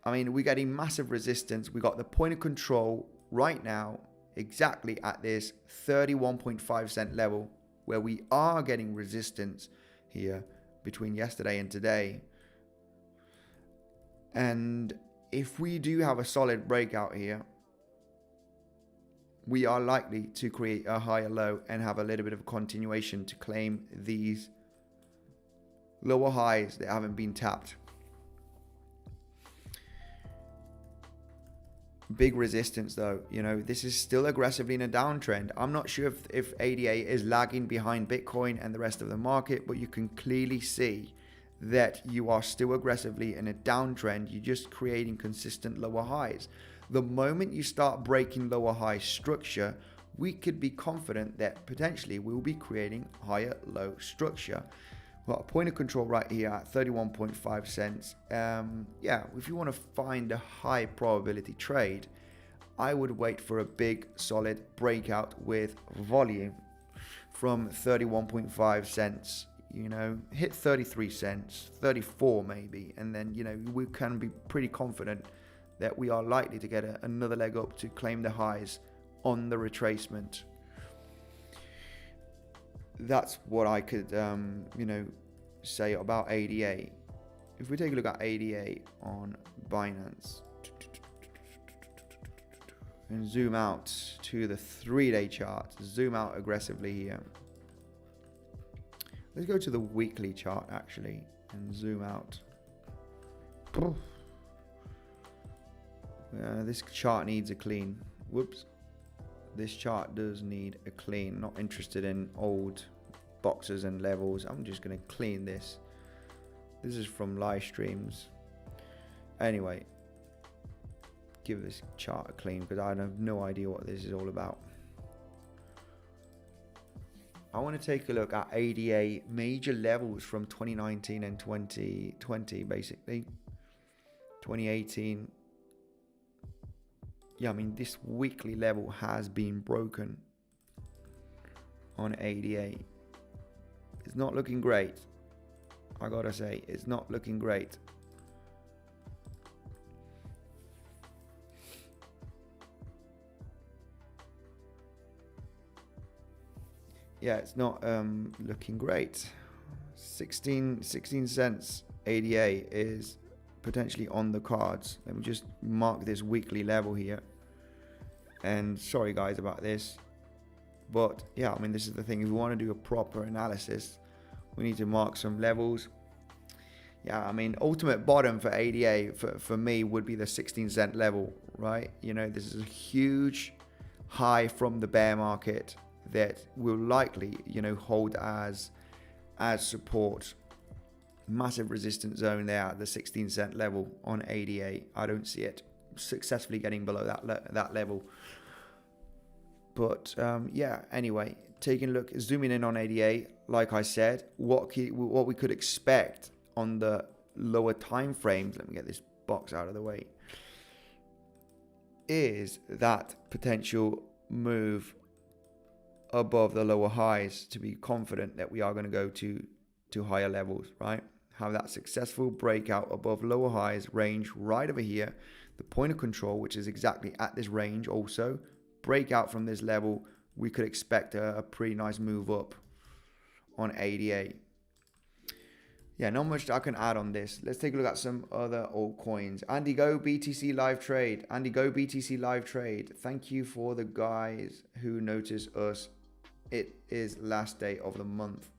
we're getting massive resistance. We got the point of control right now exactly at this 31.5 cent level, where we are getting resistance here between yesterday and today. And if we do have a solid breakout here, we are likely to create a higher low and have a little bit of a continuation to claim these lower highs that haven't been tapped. Big resistance though, this is still aggressively in a downtrend. I'm not sure if ADA is lagging behind Bitcoin and the rest of the market, but you can clearly see that you are still aggressively in a downtrend. You're just creating consistent lower highs. The moment you start breaking lower high structure, we could be confident that potentially we'll be creating higher low structure. Well, a point of control right here at 31.5 cents. If you want to find a high probability trade, I would wait for a big solid breakout with volume from 31.5 cents. you know, hit 33 cents, 34 maybe, and then, you know, we can be pretty confident that we are likely to get another leg up to claim the highs on the retracement. That's what I could, you know, say about ADA. If we take a look at ADA on Binance and zoom out to the 3-day chart, zoom out aggressively here. Let's go to the weekly chart actually and zoom out. This chart needs a clean. Whoops. This chart does need a clean. Not interested in old boxes and levels. I'm just going to clean this. This is from live streams. Anyway, give this chart a clean because I have no idea what this is all about. I want to take a look at ADA major levels from 2019 and 2020, basically. 2018. Yeah, I mean, this weekly level has been broken on ADA. It's not looking great. I gotta say, it's not looking great. Yeah, it's not looking great. 16 cents ADA is potentially on the cards. Let me just mark this weekly level here. And sorry guys about this, but yeah, I mean, this is the thing. If we want to do a proper analysis, we need to mark some levels. Yeah, I mean, ultimate bottom for ADA for me would be the 16 cent level, right? You know, this is a huge high from the bear market that will likely, you know, hold as support. Massive resistance zone there at the 16 cent level on ADA. I don't see it successfully getting below that level. But yeah, anyway, taking a look, zooming in on ADA, like I said, what we could expect on the lower time frames, let me get this box out of the way, is that potential move above the lower highs to be confident that we are going to go to higher levels, right? Have that successful breakout above lower highs range right over here, the point of control, which is exactly at this range. Also break out from this level, we could expect a pretty nice move up on ADA. Yeah, not much I can add on this. Let's take a look at some other altcoins. Andy Go BTC live trade. Andy Go BTC live trade. Thank you for the guys who notice us. It is last day of the month.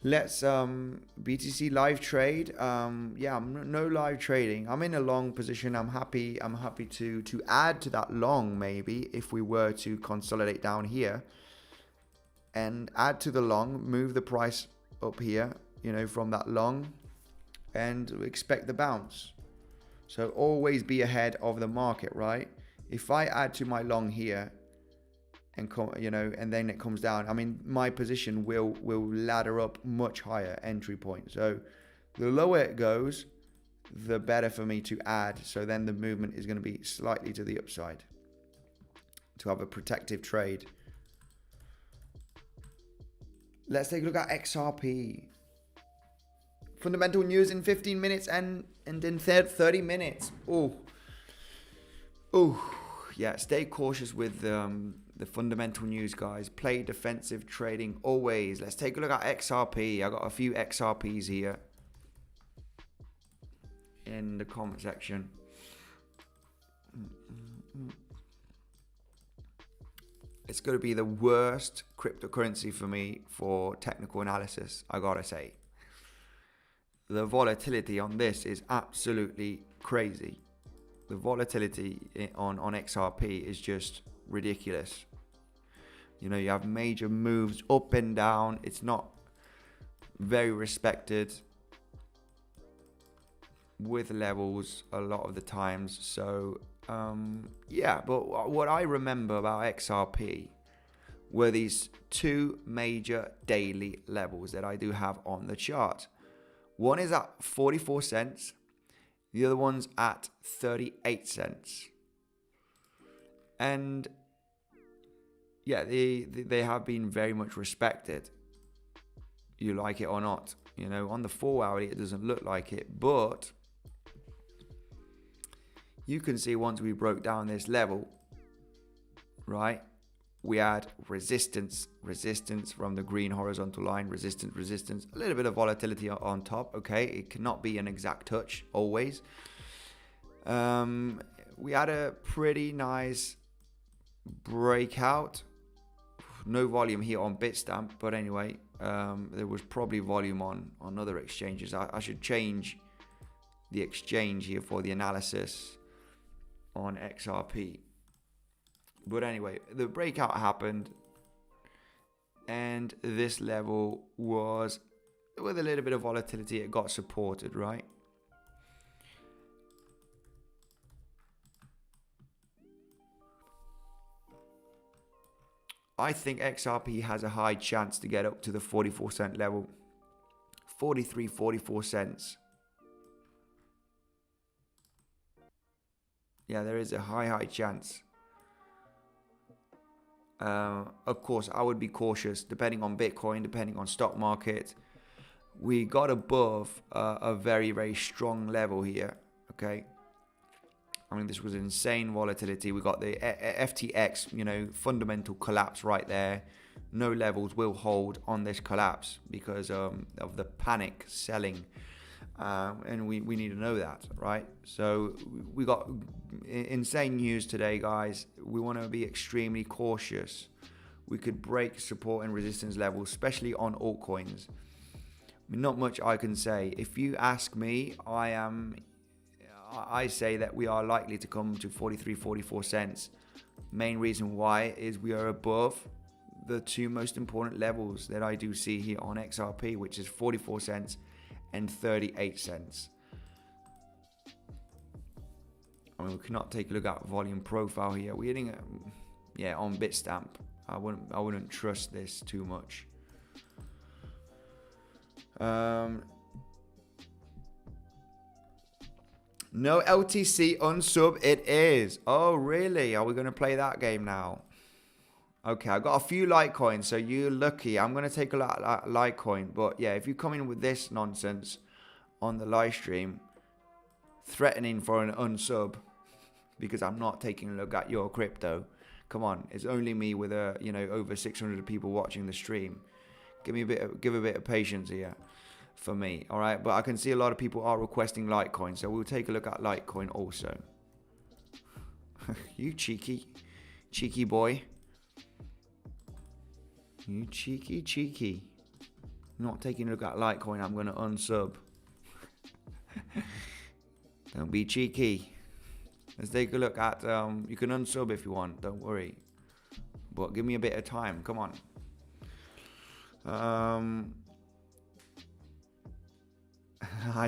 Let's BTC live trade. Yeah, no live trading. I'm in a long position. I'm happy to add to that long, maybe, if we were to consolidate down here and add to the long, move the price up here, you know, from that long, and expect the bounce. So always be ahead of the market, right? If I add to my long here and you know, and then it comes down, I mean, my position will ladder up much higher entry point. So the lower it goes, the better for me to add. So then the movement is going to be slightly to the upside to have a protective trade. Let's take a look at XRP. Fundamental news in 15 minutes and in 30 minutes. Oh, yeah. Stay cautious with the fundamental news, guys. Play defensive trading always. Let's take a look at XRP. I got a few XRPs here in the comment section. It's going to be the worst cryptocurrency for me for technical analysis, I gotta say. The volatility on this is absolutely crazy. The volatility on XRP is just ridiculous. You know, you have major moves up and down. It's not very respected with levels a lot of the times. So yeah, but what I remember about XRP were these two major daily levels that I do have on the chart. One is at 44 cents. The other one's at 38 cents. And yeah, they have been very much respected. you like it or not. You know, on the 4 hourly, it doesn't look like it, but you can see once we broke down this level, right? We had resistance from the green horizontal line, resistance, a little bit of volatility on top. Okay, it cannot be an exact touch always. We had a pretty nice breakout. No volume here on Bitstamp, but anyway, there was probably volume on other exchanges. I should change the exchange here for the analysis on XRP. But anyway, the breakout happened, and this level was, with a little bit of volatility, it got supported, right? I think XRP has a high chance to get up to the 44 cent level. 43, 44 cents. Yeah, there is a high chance. Of course, I would be cautious depending on Bitcoin, depending on stock market. We got above a very strong level here, okay? I mean, this was insane volatility. We got the FTX, you know, fundamental collapse right there. No levels will hold on this collapse because of the panic selling. And we need to know that, right? So we got insane news today, guys. We want to be extremely cautious. We could break support and resistance levels, especially on altcoins. I mean, not much I can say. If you ask me, I say that we are likely to come to 43, 44 cents. Main reason why is we are above the two most important levels that I do see here on XRP, which is 44 cents and 38 cents. I mean, we cannot take a look at volume profile here. We're hitting, on Bitstamp. I wouldn't trust this too much. No LTC unsub it is. Oh, really? Are we going to play that game now? Okay, I got a few Litecoins, so you're lucky. I'm going to take a look at Litecoin. But yeah, if you come in with this nonsense on the live stream, threatening for an unsub, because I'm not taking a look at your crypto. Come on, it's only me with over 600 people watching the stream. Give a bit of patience here for me, all right? But I can see a lot of people are requesting Litecoin, so we'll take a look at Litecoin also. You cheeky boy. You cheeky. Not taking a look at Litecoin, I'm going to unsub. Don't be cheeky. Let's take a look at, you can unsub if you want, don't worry. But give me a bit of time, come on. I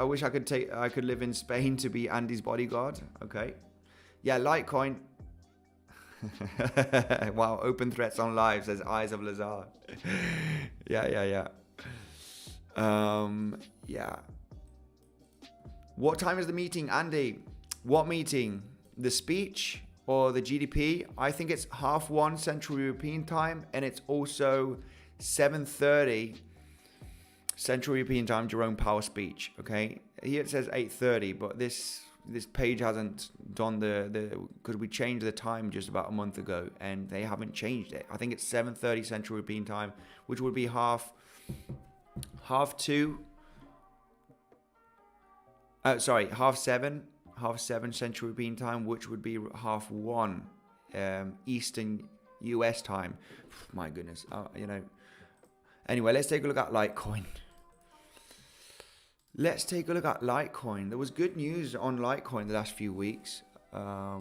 wish I could live in Spain to be Andy's bodyguard. Okay. Yeah, Litecoin. Wow, open threats on live, says Eyes of Lazard. Yeah. Yeah. What time is the meeting, Andy? What meeting? The speech or the GDP? I think it's 1:30 Central European time, and it's also 7:30 Central European time, Jerome Powell speech. Okay, here it says 8:30, but this page hasn't done because we changed the time just about a month ago, and they haven't changed it. I think it's 7:30 Central European time, which would be half seven Central European time, which would be 1:30 Eastern US time. My goodness, Anyway, let's take a look at Litecoin. There was good news on Litecoin the last few weeks. I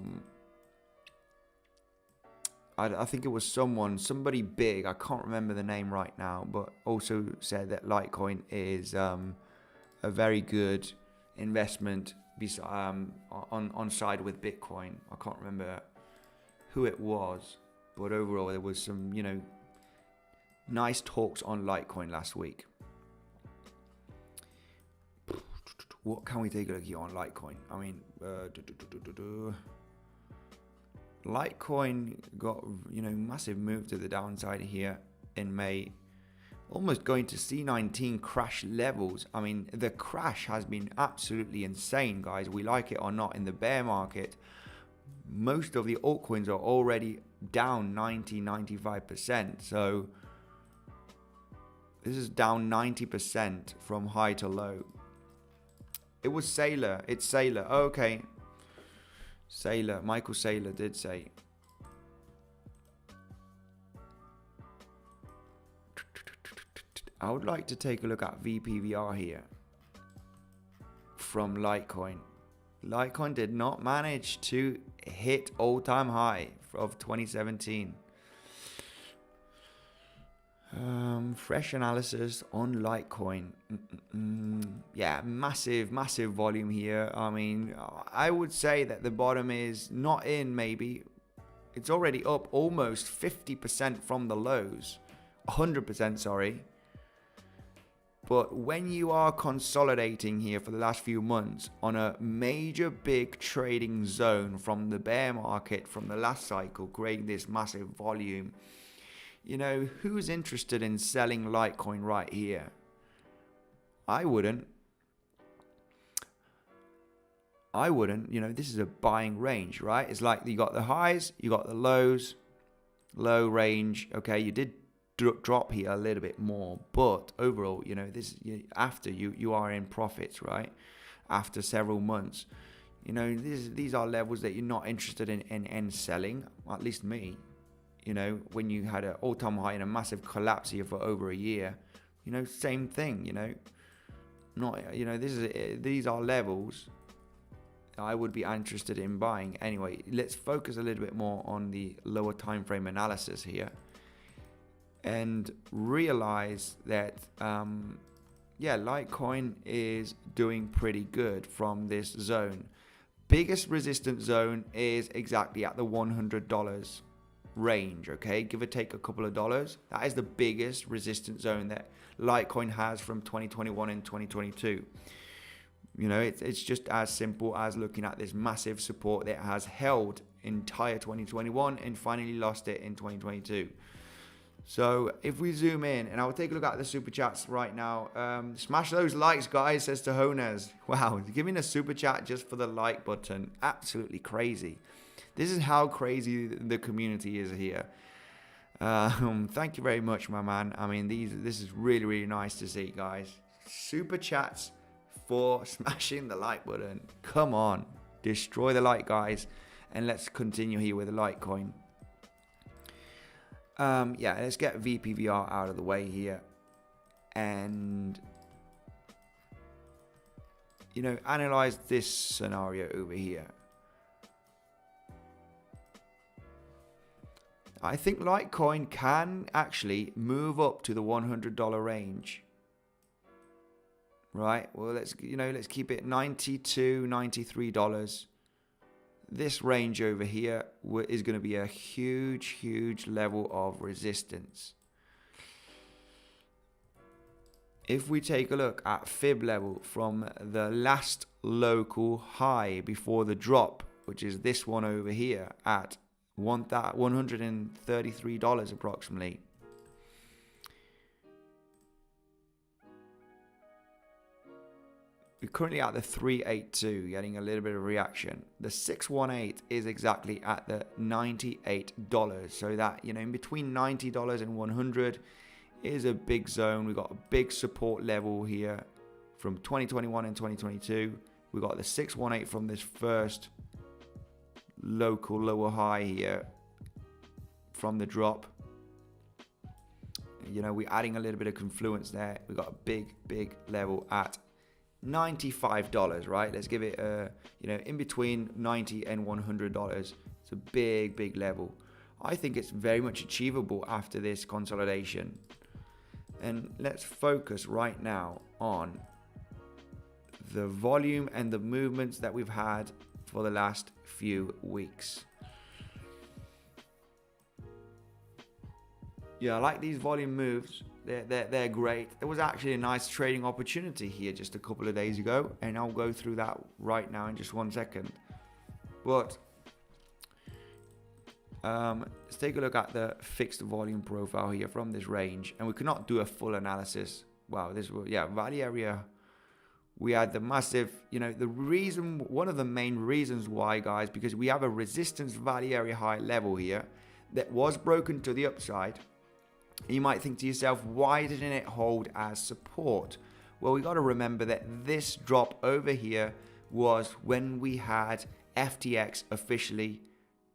think it was somebody big, I can't remember the name right now, but also said that Litecoin is a very good investment on side with Bitcoin. I can't remember who it was, but overall there was some, nice talks on Litecoin last week. What can we take a look here on Litecoin? I mean, Litecoin got, massive move to the downside here in May. almost going to C19 crash levels. I mean, the crash has been absolutely insane, guys. We like it or not, in the bear market, most of the altcoins are already down 95%. So this is down 90% from high to low. It was Saylor. It's Saylor. Oh, okay. Saylor. Michael Saylor did say. I would like to take a look at VPVR here from Litecoin. Litecoin did not manage to hit all-time high of 2017. Fresh analysis on Litecoin. Yeah, massive volume here. I mean, I would say that the bottom is not in, maybe. It's already up almost 50% from the lows. 100%, sorry. But when you are consolidating here for the last few months on a major big trading zone from the bear market from the last cycle, creating this massive volume, you know, who's interested in selling Litecoin right here? I wouldn't. You know, this is a buying range, right? It's like you got the highs, you got the lows, low range. Okay, you did drop here a little bit more, but overall, you know, this after you are in profits, right? After several months, you know, these are levels that you're not interested in selling, at least me. You know, when you had an all-time high and a massive collapse here for over a year, you know, same thing. You know, not, you know, these are levels I would be interested in buying. Anyway, let's focus a little bit more on the lower time frame analysis here and realize that yeah, Litecoin is doing pretty good from this zone. Biggest resistance zone is exactly at the $100 range, okay, give or take a couple of dollars. That is the biggest resistance zone that Litecoin has from 2021 and 2022. You know, it's just as simple as looking at this massive support that has held entire 2021 and finally lost it in 2022. So if we zoom in, and I'll take a look at the super chats right now. Smash those likes, guys, says Tahonas. Wow, giving a super chat just for the like button. Absolutely crazy. This is how crazy the community is here. Thank you very much, my man. I mean, this is really nice to see, guys. Super chats for smashing the like button. Come on, destroy the like, guys. And let's continue here with the Litecoin. Yeah, let's get VPVR out of the way here and, you know, analyze this scenario over here. I think Litecoin can actually move up to the $100 range. Right? Well, let's keep it $92, $93. This range over here is going to be a huge level of resistance. If we take a look at fib level from the last local high before the drop, which is this one over here at $133 approximately. We're currently at the 382, getting a little bit of reaction. The 618 is exactly at the $98. So that, you know, in between $90 and 100 is a big zone. We've got a big support level here from 2021 and 2022. We've got the 618 from this first local lower high here from the drop. You know, we're adding a little bit of confluence there. We've got a big level at $95, right? Let's give it you know, in between $90 and $100. It's a big level. I think it's very much achievable after this consolidation. And let's focus right now on the volume and the movements that we've had for the last few weeks. Yeah, I like these volume moves. They're great. There was actually a nice trading opportunity here just a couple of days ago, and I'll go through that right now in just 1 second. But Let's take a look at the fixed volume profile here from this range, and we cannot do a full analysis. Wow, this was, yeah, value area. We had the massive, one of the main reasons why, guys, because we have a resistance value area high level here that was broken to the upside. You might think to yourself, why didn't it hold as support? Well, we got to remember that this drop over here was when we had FTX officially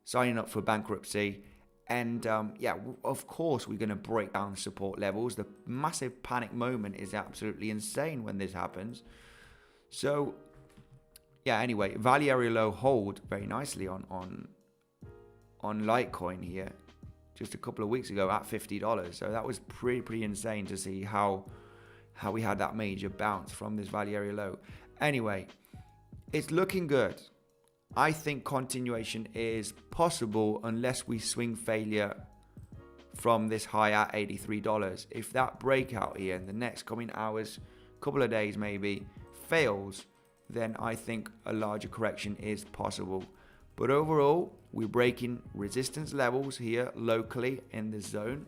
signing up for bankruptcy. And yeah, of course, we're going to break down support levels. The massive panic moment is absolutely insane when this happens. So yeah, anyway, value area low hold very nicely on Litecoin here just a couple of weeks ago at $50. So that was pretty insane to see how we had that major bounce from this value area low. Anyway, it's looking good. I think continuation is possible unless we swing failure from this high at $83. If that breakout here in the next coming hours, couple of days maybe, fails, then I think a larger correction is possible. But overall, we're breaking resistance levels here locally in this zone.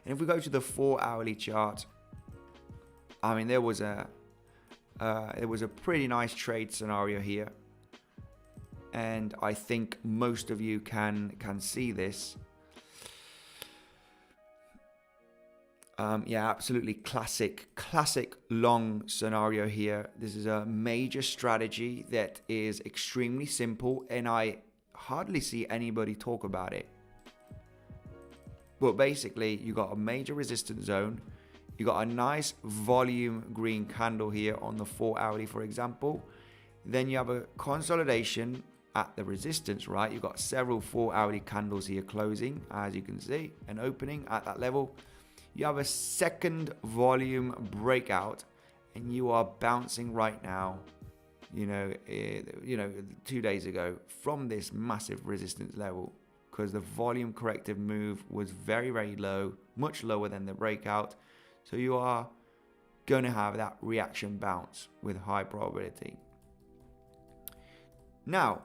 And if we go to the 4-hourly chart, I mean, there was a pretty nice trade scenario here, and I think most of you can see this. Yeah, absolutely classic long scenario here. This is a major strategy that is extremely simple, and I hardly see anybody talk about it. But basically, you got a major resistance zone. You got a nice volume green candle here on the 4-hourly, for example. Then you have a consolidation at the resistance, right? You've got several 4-hourly candles here closing, as you can see, and opening at that level. You have a second volume breakout, and you are bouncing right now, 2 days ago from this massive resistance level, because the volume corrective move was very low, much lower than the breakout. So you are going to have that reaction bounce with high probability. Now,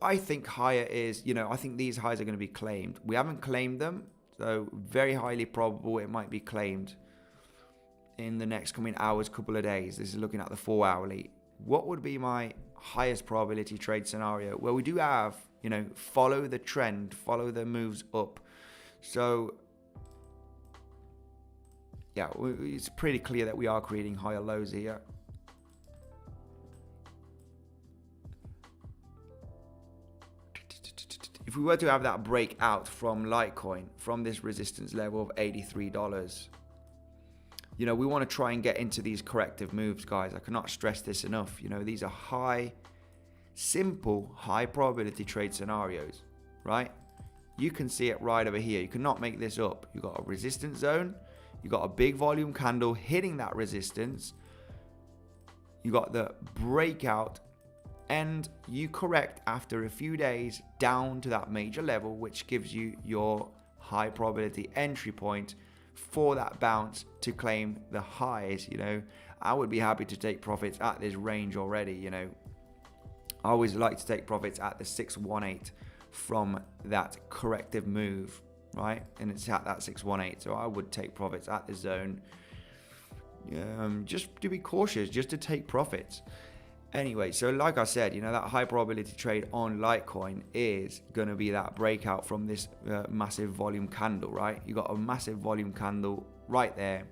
I think higher is, I think these highs are going to be claimed. We haven't claimed them. So very highly probable it might be claimed in the next coming hours, couple of days. This is looking at the 4-hourly. What would be my highest probability trade scenario? Well, we do have, follow the trend, follow the moves up. So yeah, it's pretty clear that we are creating higher lows here. If we were to have that breakout from Litecoin, from this resistance level of $83, we want to try and get into these corrective moves, guys. I cannot stress this enough. These are simple, high probability trade scenarios, right? You can see it right over here. You cannot make this up. You've got a resistance zone. You've got a big volume candle hitting that resistance. You got the breakout, and you correct after a few days down to that major level, which gives you your high probability entry point for that bounce to claim the highs. I would be happy to take profits at this range already. I always like to take profits at the 618 from that corrective move, right? And it's at that 618, so I would take profits at this zone, just to be cautious, just to take profits. Anyway, so like I said, that high probability trade on Litecoin is going to be that breakout from this massive volume candle, right? You got a massive volume candle right there.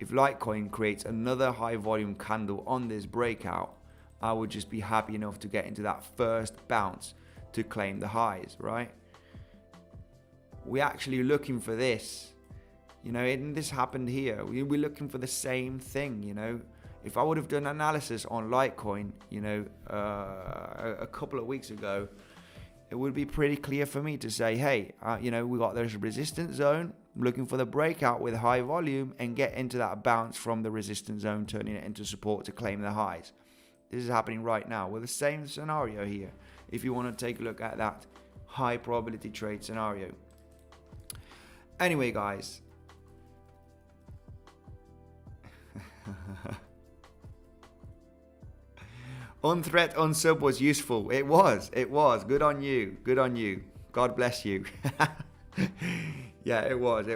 If Litecoin creates another high volume candle on this breakout, I would just be happy enough to get into that first bounce to claim the highs, right? We're actually looking for this, and this happened here. We're looking for the same thing, If I would have done analysis on Litecoin, a couple of weeks ago, it would be pretty clear for me to say, hey, we got this resistance zone. I'm looking for the breakout with high volume and get into that bounce from the resistance zone, turning it into support to claim the highs. This is happening right now with the same scenario here. If you want to take a look at that high probability trade scenario. Anyway, guys. Unthreat, unsub was useful. It was. Good on you. God bless you. Yeah, it was.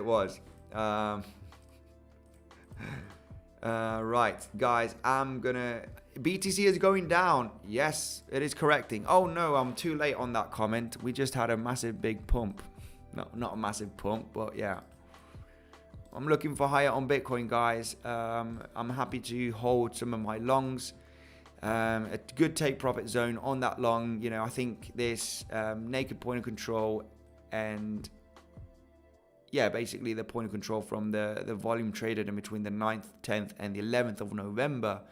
Right, guys, BTC is going down. Yes, it is correcting. Oh no, I'm too late on that comment. We just had a massive big pump. No, not a massive pump, but yeah. I'm looking for higher on Bitcoin, guys. I'm happy to hold some of my longs. A good take profit zone on that long. I think this naked point of control and basically the point of control from the volume traded in between the 9th, 10th and the 11th of November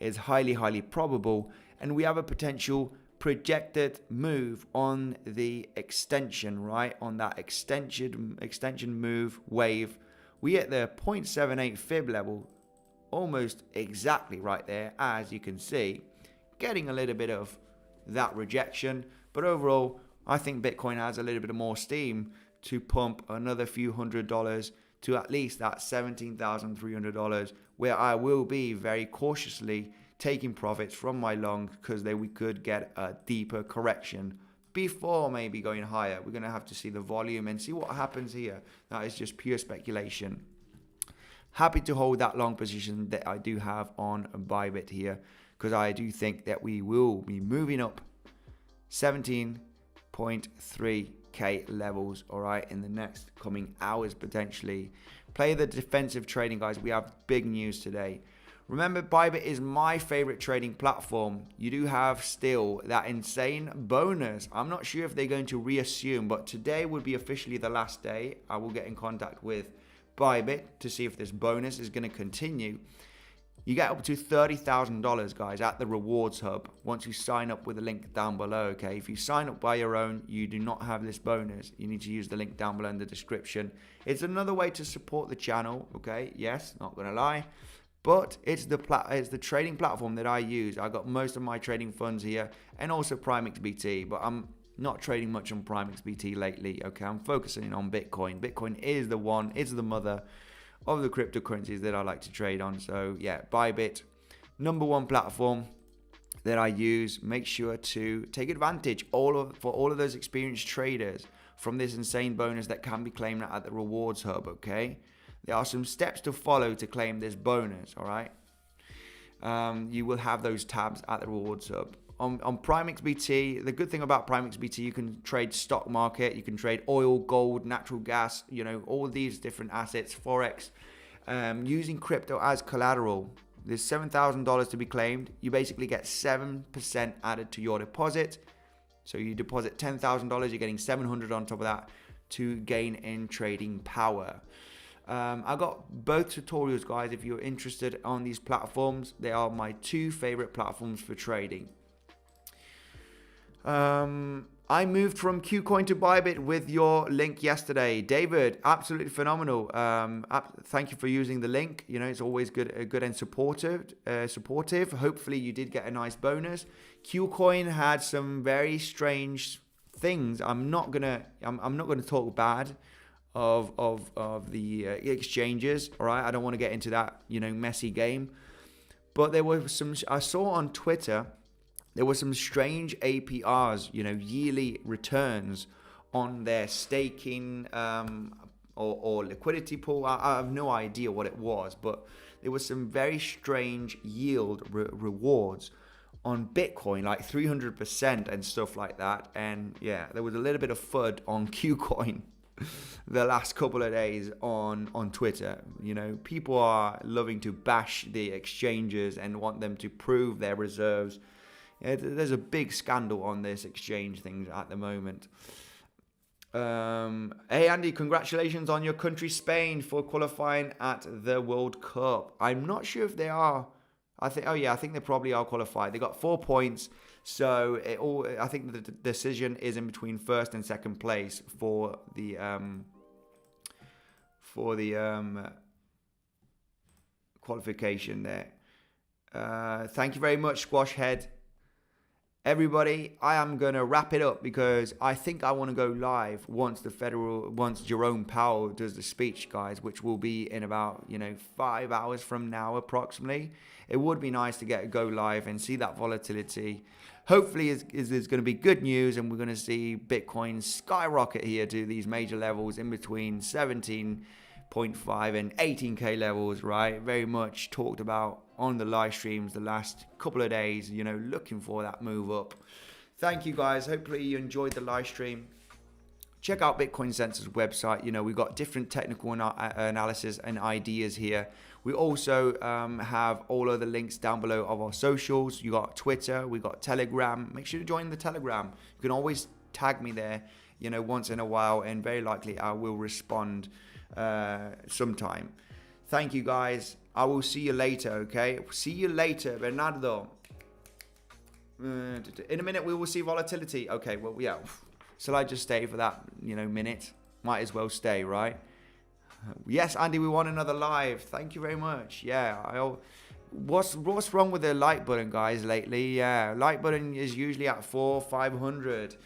is highly probable, and we have a potential projected move on the extension, right? On that extension move wave, we hit the 0.78 fib level almost exactly right there, as you can see, getting a little bit of that rejection, but overall I think Bitcoin has a little bit more steam to pump another few $100 to at least that $17,300, where I will be very cautiously taking profits from my long, because we could get a deeper correction before maybe going higher. We're going to have to see the volume and see what happens here. That is just pure speculation. Happy to hold that long position that I do have on Bybit here, because I do think that we will be moving up 17.3k levels, all right, in the next coming hours potentially. Play the defensive trading, guys. We have big news today. Remember, Bybit is my favorite trading platform. You do have still that insane bonus. I'm not sure if they're going to reassume, but today would be officially the last day. I will get in contact with Bybit to see if this bonus is going to continue. You get up to $30,000, guys, at the rewards hub once you sign up with the link down below, okay? If you sign up by your own, you do not have this bonus. You need to use the link down below in the description. It's another way to support the channel, okay? Yes, not gonna lie, but it's the trading platform that I use. I got most of my trading funds here, and also PrimeXBT, but I'm not trading much on PrimeXBT lately, okay? I'm focusing on Bitcoin. Bitcoin is the mother of the cryptocurrencies that I like to trade on. So yeah, Bybit, #1 platform that I use. Make sure to take advantage for all of those experienced traders from this insane bonus that can be claimed at the rewards hub, okay? There are some steps to follow to claim this bonus, all right? You will have those tabs at the rewards hub. On PrimeXBT, the good thing about PrimeXBT, you can trade stock market, you can trade oil, gold, natural gas, all these different assets, Forex, using crypto as collateral. There's $7,000 to be claimed. You basically get 7% added to your deposit. So you deposit $10,000, you're getting 700 on top of that to gain in trading power. I got both tutorials, guys. If you're interested on these platforms, they are my two favorite platforms for trading. I moved from KuCoin to Bybit with your link yesterday. David, absolutely phenomenal. Thank you for using the link. It's always good and supportive. Hopefully you did get a nice bonus. KuCoin had some very strange things. I'm not gonna talk bad of the exchanges. All right, I don't want to get into that messy game. But there were I saw on Twitter. There were some strange APRs, yearly returns on their staking or liquidity pool. I have no idea what it was, but there was some very strange yield rewards on Bitcoin, like 300% and stuff like that. And yeah, there was a little bit of FUD on KuCoin the last couple of days on Twitter. People are loving to bash the exchanges and want them to prove their reserves. There's a big scandal on this exchange thing at the moment. Hey Andy, congratulations on your country Spain for qualifying at the World Cup. I'm not sure if they are. I think they probably are qualified. They got 4 points, so I think the decision is in between first and second place for the qualification there. Thank you very much, Squash Head. Everybody, I am going to wrap it up because I think I want to go live once Jerome Powell does the speech, guys, which will be in about, 5 hours from now, approximately. It would be nice to go live and see that volatility. Hopefully, there's going to be good news and we're going to see Bitcoin skyrocket here to these major levels in between 17.5 and 18K levels, right? Very much talked about on the live streams the last couple of days, looking for that move up. Thank you, guys. Hopefully you enjoyed the live stream. Check out Bitcoinsensus website. We've got different technical analysis and ideas here. We also have all other links down below of our socials. You got Twitter, we got Telegram. Make sure to join the Telegram. You can always tag me there, once in a while, and very likely I will respond sometime. Thank you, guys. I will see you later, okay? See you later, Bernardo. In a minute, we will see volatility. Okay, well, yeah. Shall I just stay for that, minute? Might as well stay, right? Yes, Andy, we want another live. Thank you very much. Yeah, what's wrong with the like button, guys, lately? Yeah, like button is usually at 400-500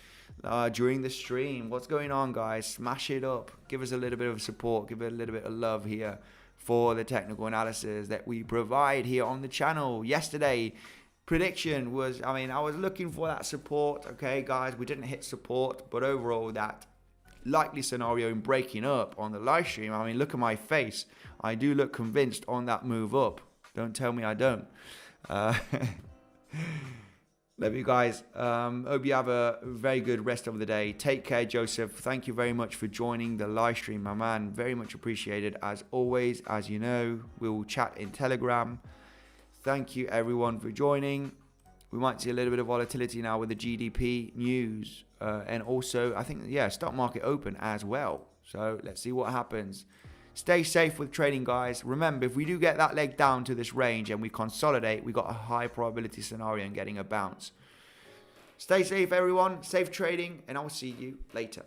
during the stream. What's going on, guys? Smash it up. Give us a little bit of support. Give it a little bit of love here for the technical analysis that we provide here on the channel. Yesterday, prediction was, I was looking for that support. Okay, guys, we didn't hit support, but overall, that likely scenario in breaking up on the live stream, look at my face. I do look convinced on that move up. Don't tell me I don't. Love you guys. Hope you have a very good rest of the day. Take care, Joseph. Thank you very much for joining the live stream, my man. Very much appreciated. As always, as you know, we will chat in Telegram. Thank you, everyone, for joining. We might see a little bit of volatility now with the GDP news. And also, I think, stock market open as well. So let's see what happens. Stay safe with trading, guys. Remember, if we do get that leg down to this range and we consolidate, we got a high probability scenario in getting a bounce. Stay safe, everyone. Safe trading, and I'll see you later.